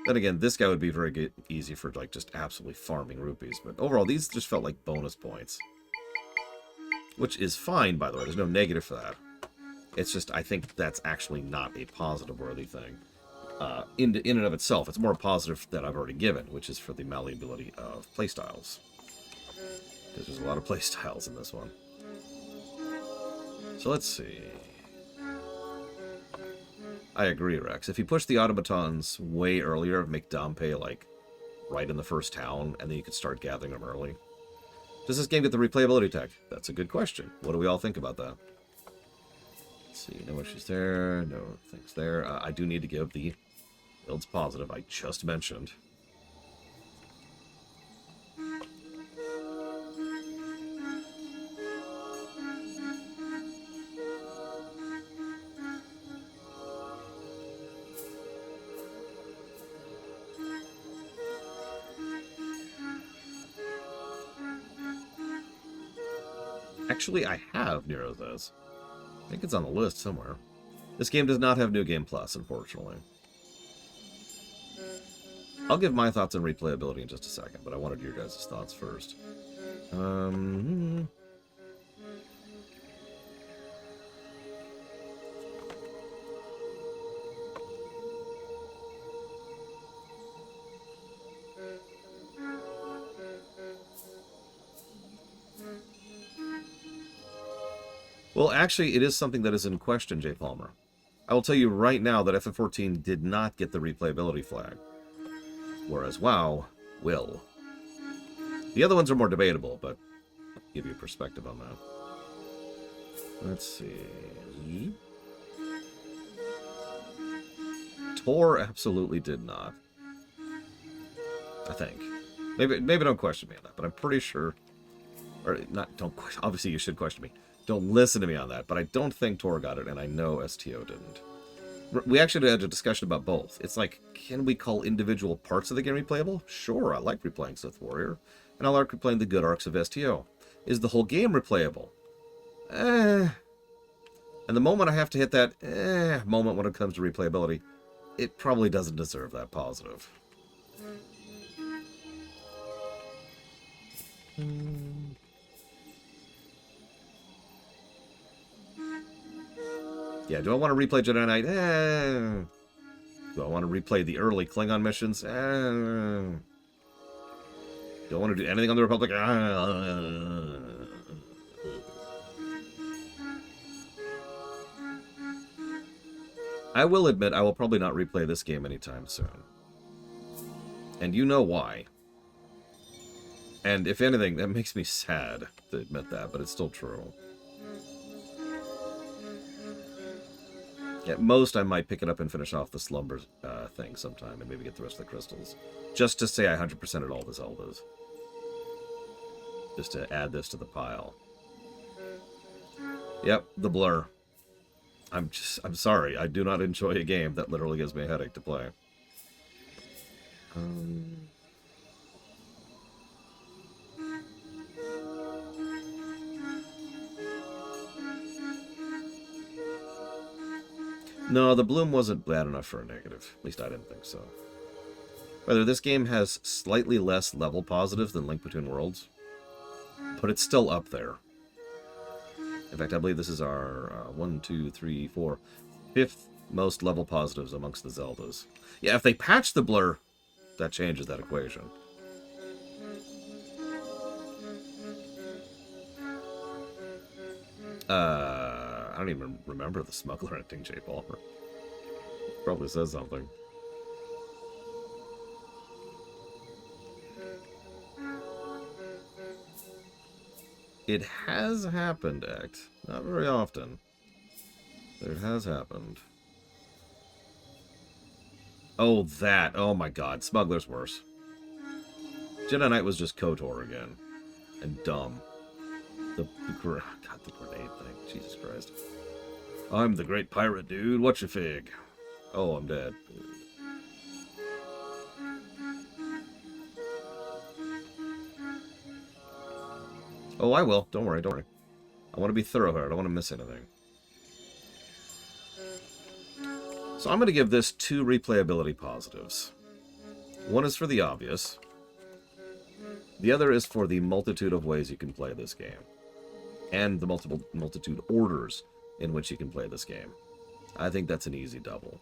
Then again, this guy would be very easy for, like, just absolutely farming rupees. But overall, these just felt like bonus points. Which is fine, by the way. There's no negative for that. It's just, I think that's actually not a positive-worthy thing. In and of itself, it's more positive that I've already given, which is for the malleability of playstyles. Because there's a lot of playstyles in this one. So let's see. I agree, Rex. If you push the automatons way earlier, make Dompe, like, right in the first town, and then you could start gathering them early. Does this game get the replayability tech? That's a good question. What do we all think about that? Let's see. No issues there. No things there. I do need to give the builds positive I just mentioned. Actually, I have Nero's Oz. I think it's on the list somewhere. This game does not have New Game Plus, unfortunately. I'll give my thoughts on replayability in just a second, but I wanted your guys' thoughts first. Well, actually, it is something that is in question, Jay Palmer. I will tell you right now that FF14 did not get the replayability flag, whereas WoW will. The other ones are more debatable, but I'll give you a perspective on that. Let's see. Tor absolutely did not. I think. Maybe don't question me on that, but I'm pretty sure Or not, don't, obviously you should question me. Don't listen to me on that, but I don't think Tor got it, and I know STO didn't. We actually had a discussion about both. It's like, can we call individual parts of the game replayable? Sure, I like replaying Sith Warrior, and I like replaying the good arcs of STO. Is the whole game replayable? And the moment I have to hit that moment when it comes to replayability, it probably doesn't deserve that positive. Yeah, do I want to replay Jedi Knight? Do I want to replay the early Klingon missions? Do I want to do anything on the Republic? I will admit I will probably not replay this game anytime soon. And you know why. And if anything, that makes me sad to admit that, but it's still true. At most, I might pick it up and finish off the slumber thing sometime, and maybe get the rest of the crystals. Just to say I 100%ed all the Zeldas. Just to add this to the pile. Yep, the blur. I'm sorry. I do not enjoy a game that literally gives me a headache to play. No, the bloom wasn't bad enough for a negative. At least I didn't think so. Whether this game has slightly less level positives than Link Between Worlds, but it's still up there. In fact, I believe this is our 1, 2, 3, 4, 5th most level positives amongst the Zeldas. Yeah, if they patch the blur, that changes that equation. I don't even remember the smuggler ending J-Ball. Probably says something. It has happened, Act. Not very often. But it has happened. Oh, that. Oh my god. Smuggler's worse. Jedi Knight was just KOTOR again. And dumb. God, the grenade thing. Jesus Christ. I'm the great pirate, dude. What's your fig? Oh, I'm dead. Oh, I will. Don't worry, don't worry. I want to be thorough here. I don't want to miss anything. So I'm going to give this 2 replayability positives. One is for the obvious. The other is for the multitude of ways you can play this game. And the multitude orders in which you can play this game. I think that's an easy double.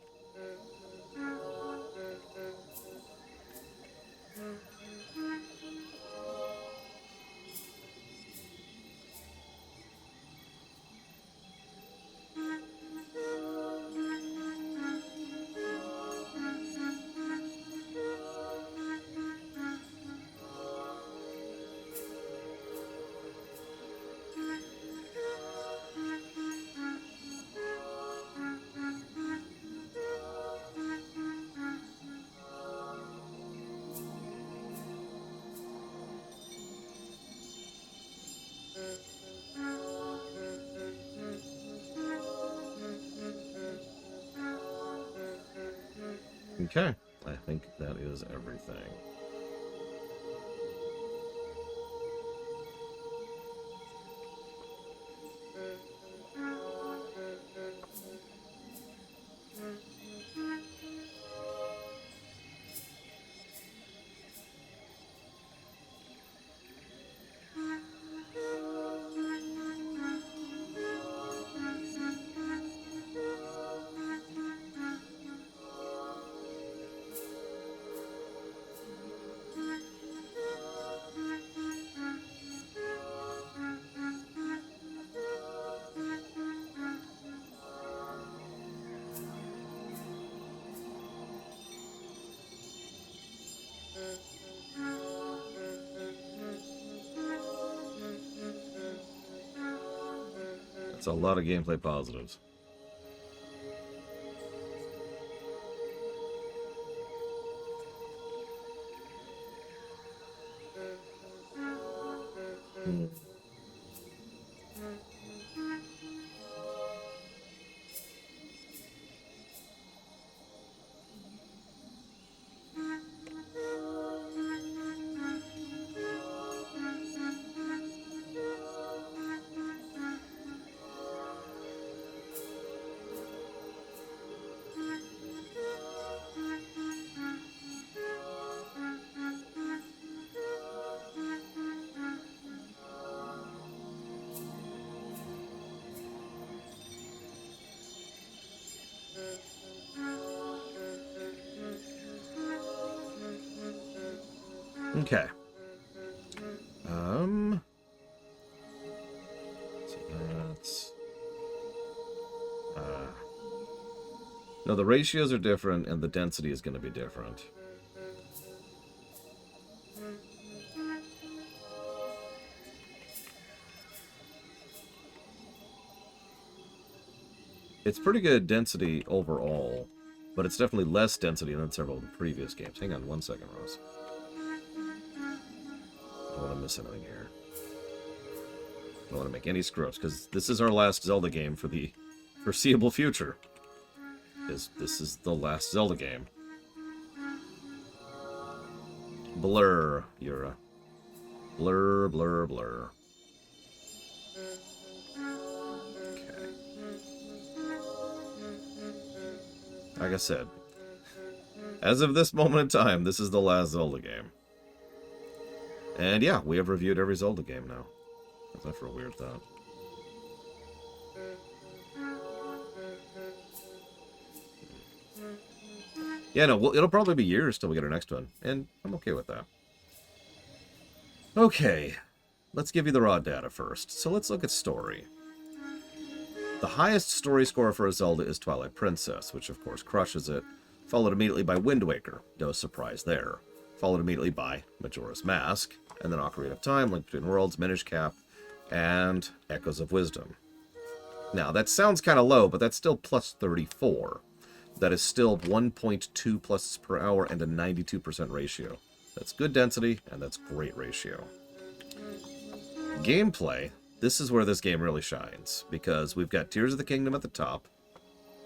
Okay, I think that is everything. That's a lot of gameplay positives. Okay. So that's... no, the ratios are different, and the density is going to be different. It's pretty good density overall, but it's definitely less density than several of the previous games. Hang on one second, Ross. I don't want to miss anything here. I don't want to make any screw-ups, because this is our last Zelda game for the foreseeable future. This is the last Zelda game. Blur, Yura. Blur, blur, blur. Okay. Like I said, as of this moment in time, this is the last Zelda game. And yeah, we have reviewed every Zelda game now. What's that for a weird thought? Yeah, no, it'll probably be years till we get our next one, and I'm okay with that. Okay, let's give you the raw data first. So let's look at story. The highest story score for a Zelda is Twilight Princess, which of course crushes it, followed immediately by Wind Waker, no surprise there, followed immediately by Majora's Mask, and then Ocarina of Time, Link Between Worlds, Minish Cap, and Echoes of Wisdom. Now, that sounds kind of low, but that's still plus 34. That is still 1.2 pluses per hour and a 92% ratio. That's good density, and that's great ratio. Gameplay, this is where this game really shines, because we've got Tears of the Kingdom at the top,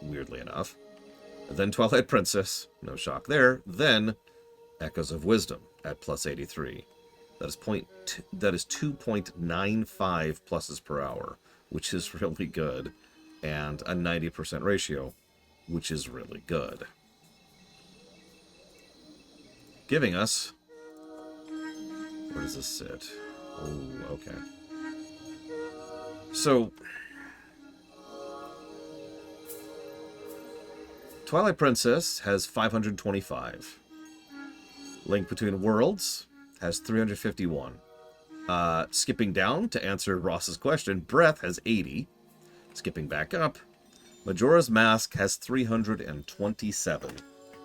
weirdly enough, then Twilight Princess, no shock there, then Echoes of Wisdom at plus 83. That is 2.95 pluses per hour, which is really good, and a 90% ratio, which is really good. Giving us... where does this sit? Oh, okay. So, Twilight Princess has 525. Link Between Worlds has 351. Skipping down to answer Ross's question, Breath has 80. Skipping back up, Majora's Mask has 327.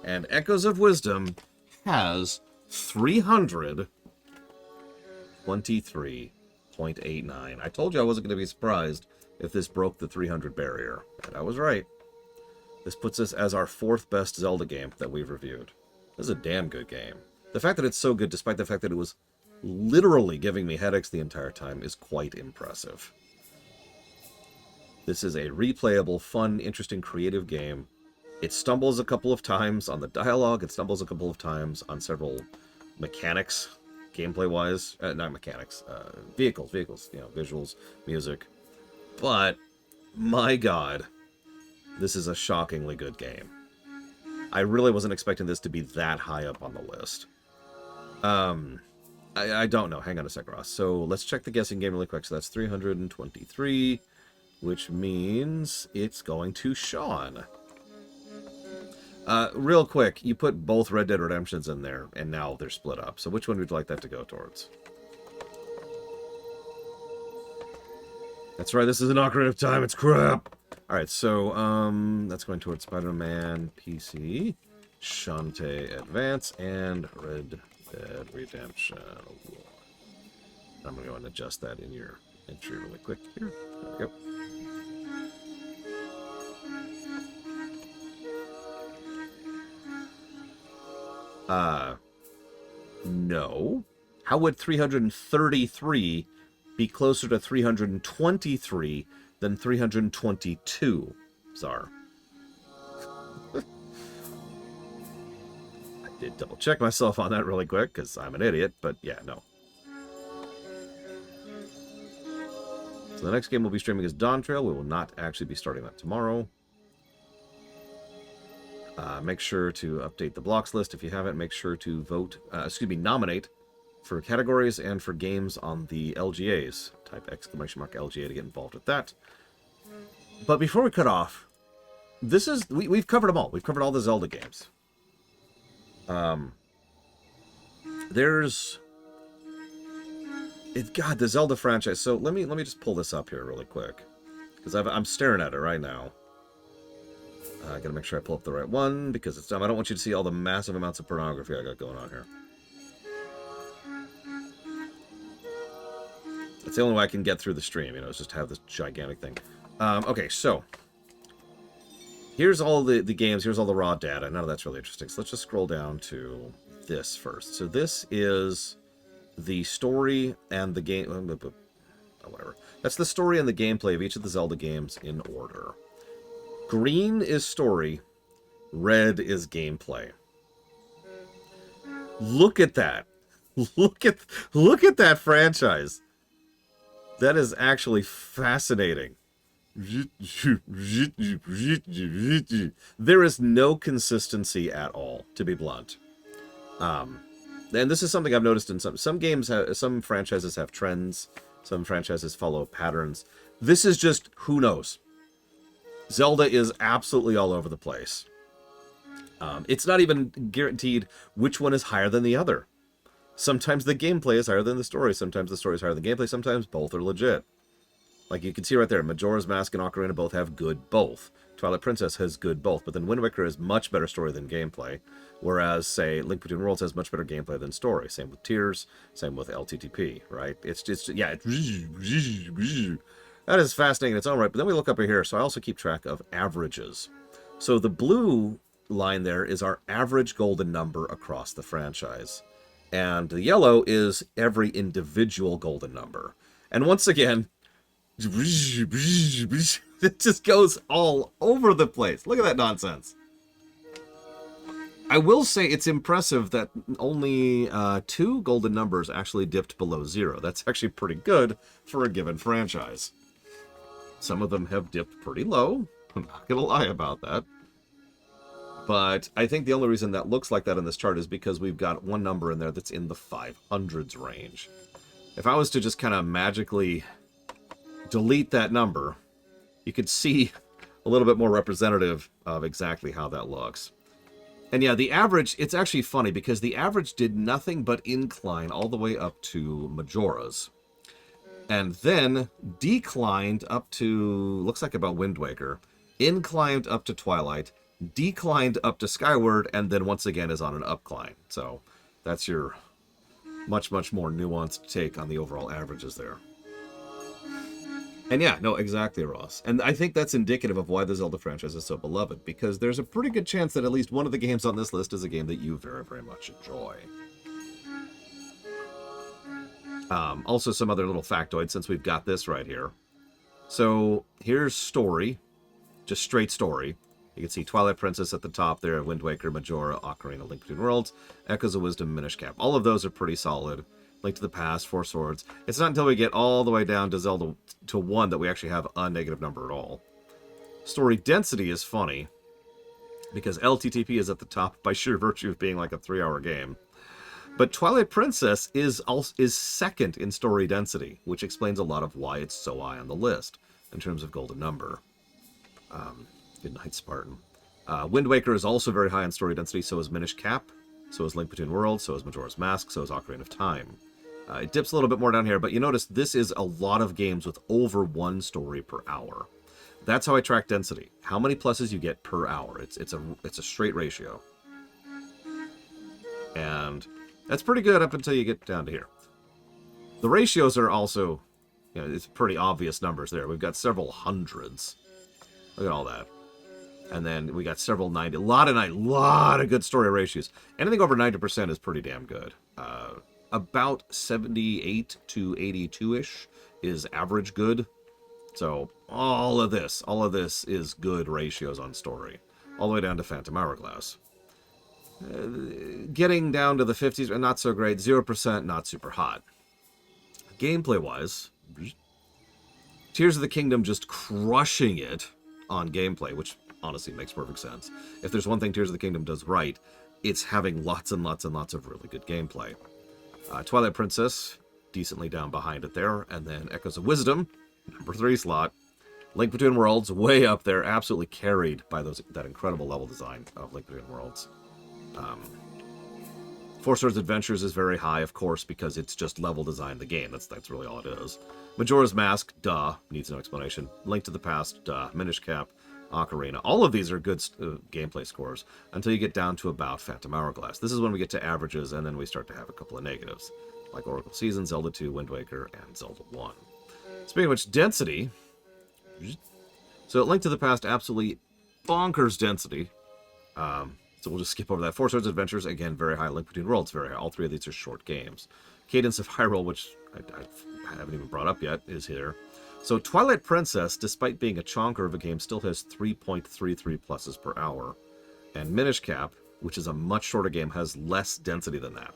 And Echoes of Wisdom has 323.89. I told you I wasn't going to be surprised if this broke the 300 barrier. And I was right. This puts us as our 4th best Zelda game that we've reviewed. This is a damn good game. The fact that it's so good, despite the fact that it was literally giving me headaches the entire time, is quite impressive. This is a replayable, fun, interesting, creative game. It stumbles a couple of times on the dialogue. It stumbles a couple of times on several mechanics, gameplay-wise. Not mechanics. Vehicles, you know, visuals, music. But, my god, this is a shockingly good game. I really wasn't expecting this to be that high up on the list. I don't know. Hang on a sec, Ross. So, let's check the guessing game really quick. So that's 323... which means it's going to Sean. Real quick, you put both Red Dead Redemptions in there, and now they're split up. So which one would you like that to go towards? That's right, this is an Ocarina of Time, it's crap! Alright, so, that's going towards Spider-Man PC, Shantae Advance, and Red Dead Redemption 1. I'm going to go and adjust that in your entry really quick here. There we go. No. How would 333 be closer to 323 than 322, Czar? I did double check myself on that really quick, because I'm an idiot, but yeah, no. So the next game we'll be streaming is Dawn Trail. We will not actually be starting that tomorrow. Make sure to update the blocks list if you haven't. Make sure to vote, nominate for categories and for games on the LGAs. Type !LGA to get involved with that. But before we cut off, we've covered them all. We've covered all the Zelda games. There's... God, the Zelda franchise. So let me just pull this up here really quick. Because I'm staring at it right now. I gotta make sure I pull up the right one, because it's I don't want you to see all the massive amounts of pornography I got going on here. It's the only way I can get through the stream, you know, is just have this gigantic thing. Okay, so here's all the games, here's all the raw data. None of that's really interesting. So let's just scroll down to this first. So this is the story and the game... whatever. That's the story and the gameplay of each of the Zelda games in order. Green is story, red is gameplay. Look at that. Look at that franchise. That is actually fascinating. There is no consistency at all, to be blunt. And this is something I've noticed in some games. Some franchises have trends. Some franchises follow patterns. This is just, who knows? Zelda is absolutely all over the place. It's not even guaranteed which one is higher than the other. Sometimes the gameplay is higher than the story. Sometimes the story is higher than the gameplay. Sometimes both are legit. Like you can see right there, Majora's Mask and Ocarina both have good both. Twilight Princess has good both, but then Wind Waker has much better story than gameplay. Whereas, say, Link Between Worlds has much better gameplay than story. Same with Tears, same with LTTP, right? It's just, yeah, that is fascinating in its own right. But then we look up here, so I also keep track of averages. So the blue line there is our average golden number across the franchise. And the yellow is every individual golden number. And once again, it just goes all over the place. Look at that nonsense. I will say it's impressive that only 2 golden numbers actually dipped below 0. That's actually pretty good for a given franchise. Some of them have dipped pretty low. I'm not going to lie about that. But I think the only reason that looks like that in this chart is because we've got one number in there that's in the 500s range. If I was to just kind of magically delete that number, you could see a little bit more representative of exactly how that looks. And yeah, the average, it's actually funny because the average did nothing but incline all the way up to Majora's. And then declined up to, looks like about Wind Waker, inclined up to Twilight, declined up to Skyward, and then once again is on an upcline. So that's your much, much more nuanced take on the overall averages there. And yeah, no, exactly, Ross. And I think that's indicative of why the Zelda franchise is so beloved, because there's a pretty good chance that at least one of the games on this list is a game that you very, very much enjoy. Also, some other little factoids, since we've got this right here. So, here's story. Just straight story. You can see Twilight Princess at the top there, Wind Waker, Majora, Ocarina, Link Between Worlds, Echoes of Wisdom, Minish Cap. All of those are pretty solid. Link to the Past, Four Swords. It's not until we get all the way down to Zelda to 1 that we actually have a negative number at all. Story density is funny, because LTTP is at the top by sheer virtue of being like a 3-hour game. But Twilight Princess is second in story density, which explains a lot of why it's so high on the list in terms of golden number. Good night, Spartan. Wind Waker is also very high in story density, so is Minish Cap, so is Link Between Worlds, so is Majora's Mask, so is Ocarina of Time. It dips a little bit more down here, but you notice this is a lot of games with over 1 story per hour. That's how I track density. How many pluses you get per hour. It's a straight ratio. And that's pretty good up until you get down to here. The ratios are also, you know, it's pretty obvious numbers there. We've got several hundreds. Look at all that. And then we got several 90. A lot of good story ratios. Anything over 90% is pretty damn good. About 78 to 82-ish is average good. So all of this is good ratios on story. All the way down to Phantom Hourglass. Getting down to the 50s are not so great. 0%, not super hot. Gameplay-wise, Tears of the Kingdom just crushing it on gameplay, which honestly makes perfect sense. If there's one thing Tears of the Kingdom does right, it's having lots and lots and lots of really good gameplay. Twilight Princess, decently down behind it there, and then Echoes of Wisdom, number 3 slot. Link Between Worlds, way up there, absolutely carried by that incredible level design of Link Between Worlds. Four Swords Adventures is very high, of course, because it's just level design the game. That's really all it is. Majora's Mask, duh, needs no explanation. Link to the Past, duh. Minish Cap, Ocarina. All of these are good gameplay scores until you get down to about Phantom Hourglass. This is when we get to averages, and then we start to have a couple of negatives, like Oracle Season, Zelda 2, Wind Waker, and Zelda 1. Speaking of which, density. So Link to the Past, absolutely bonkers density. So we'll just skip over that. Four Swords Adventures, again, very high. Link Between Worlds, very high. All three of these are short games. Cadence of Hyrule, which I haven't even brought up yet, is here. So Twilight Princess, despite being a chonker of a game, still has 3.33 pluses per hour. And Minish Cap, which is a much shorter game, has less density than that.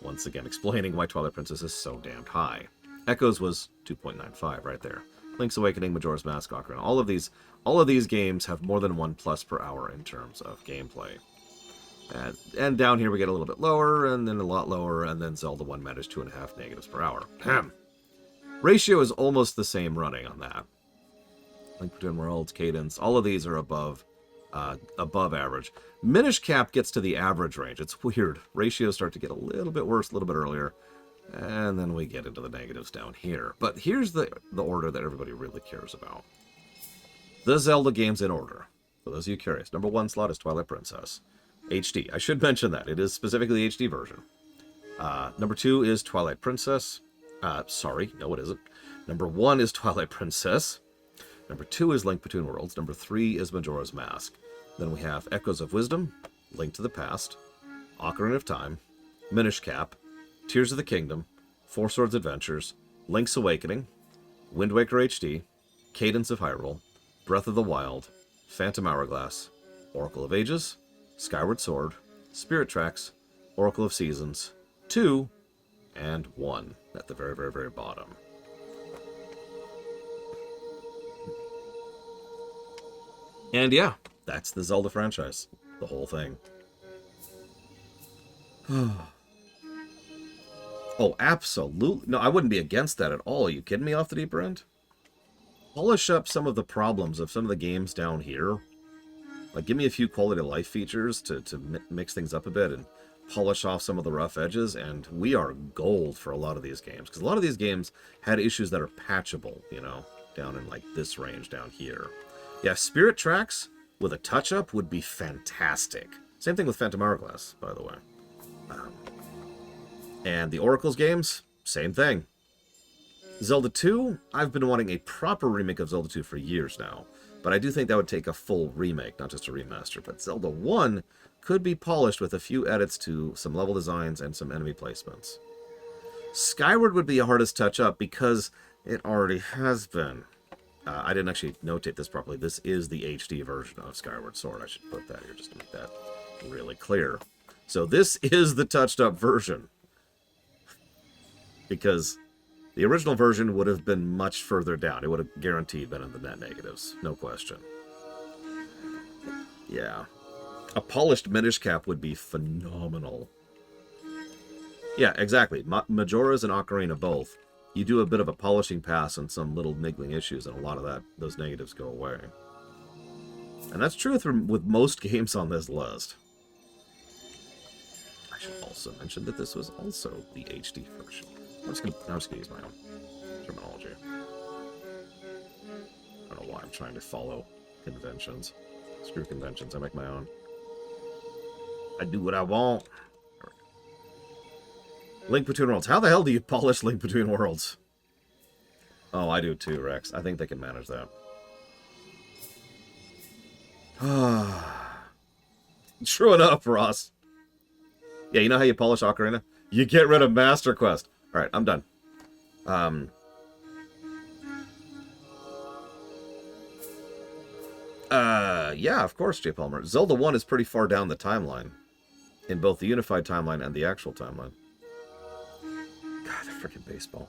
Once again, explaining why Twilight Princess is so damned high. Echoes was 2.95 right there. Link's Awakening, Majora's Mask, Ocarina. All of these games have more than 1 plus per hour in terms of gameplay. And down here we get a little bit lower, and then a lot lower, and then Zelda 1 managed 2.5 negatives per hour. Ratio is almost the same running on that. Link Between Worlds, Cadence, all of these are above average. Minish Cap gets to the average range. It's weird. Ratios start to get a little bit worse a little bit earlier, and then we get into the negatives down here. But here's the order that everybody really cares about. The Zelda games in order. For those of you curious, number 1 slot is Twilight Princess. HD. I should mention that. It is specifically the HD version. Number 2 is Twilight Princess. Sorry, no it isn't. Number 1 is Twilight Princess. Number 2 is Link Between Worlds. Number 3 is Majora's Mask. Then we have Echoes of Wisdom, Link to the Past, Ocarina of Time, Minish Cap, Tears of the Kingdom, Four Swords Adventures, Link's Awakening, Wind Waker HD, Cadence of Hyrule, Breath of the Wild, Phantom Hourglass, Oracle of Ages, Skyward Sword, Spirit Tracks, Oracle of Seasons, 2, and 1 at the very, very, very bottom. And yeah, that's the Zelda franchise. The whole thing. Oh, absolutely. No, I wouldn't be against that at all. Are you kidding me off the deeper end? Polish up some of the problems of some of the games down here. Like, give me a few quality of life features to mix things up a bit and polish off some of the rough edges, and we are gold for a lot of these games. Because a lot of these games had issues that are patchable, you know, down in, like, this range down here. Yeah, Spirit Tracks with a touch-up would be fantastic. Same thing with Phantom Hourglass, by the way. And the Oracle's games, same thing. Zelda 2, I've been wanting a proper remake of Zelda 2 for years now. But I do think that would take a full remake, not just a remaster. But Zelda 1 could be polished with a few edits to some level designs and some enemy placements. Skyward would be the hardest touch-up because it already has been. I didn't actually notate this properly. This is the HD version of Skyward Sword. I should put that here just to make that really clear. So this is the touched-up version. Because the original version would have been much further down. It would have guaranteed been in the net negatives. No question. Yeah. A polished Minish Cap would be phenomenal. Yeah, exactly. Majora's and Ocarina both. You do a bit of a polishing pass on some little niggling issues, and a lot of those negatives go away. And that's true with most games on this list. I should also mention that this was also the HD version. I'm just gonna use my own terminology. I don't know why I'm trying to follow conventions. Screw conventions, I make my own. I do what I want. Link Between Worlds. How the hell do you polish Link Between Worlds? Oh, I do too, Rex. I think they can manage that. True enough, Ross. Yeah, you know how you polish Ocarina? You get rid of Master Quest. Alright, I'm done. Yeah, of course, J. Palmer. Zelda 1 is pretty far down the timeline. In both the unified timeline and the actual timeline. God, the freaking baseball.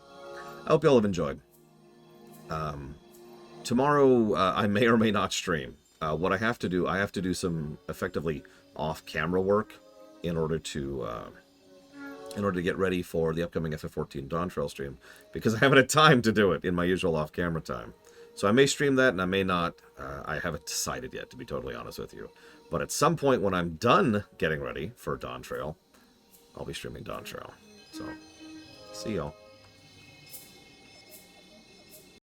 I hope you all have enjoyed. Tomorrow, I may or may not stream. What I have to do some effectively off-camera work in order to get ready for the upcoming FF14 Dawn Trail stream, because I haven't had time to do it in my usual off-camera time. So I may stream that, and I may not. I haven't decided yet, to be totally honest with you. But at some point when I'm done getting ready for Dawn Trail, I'll be streaming Dawn Trail. So, see y'all.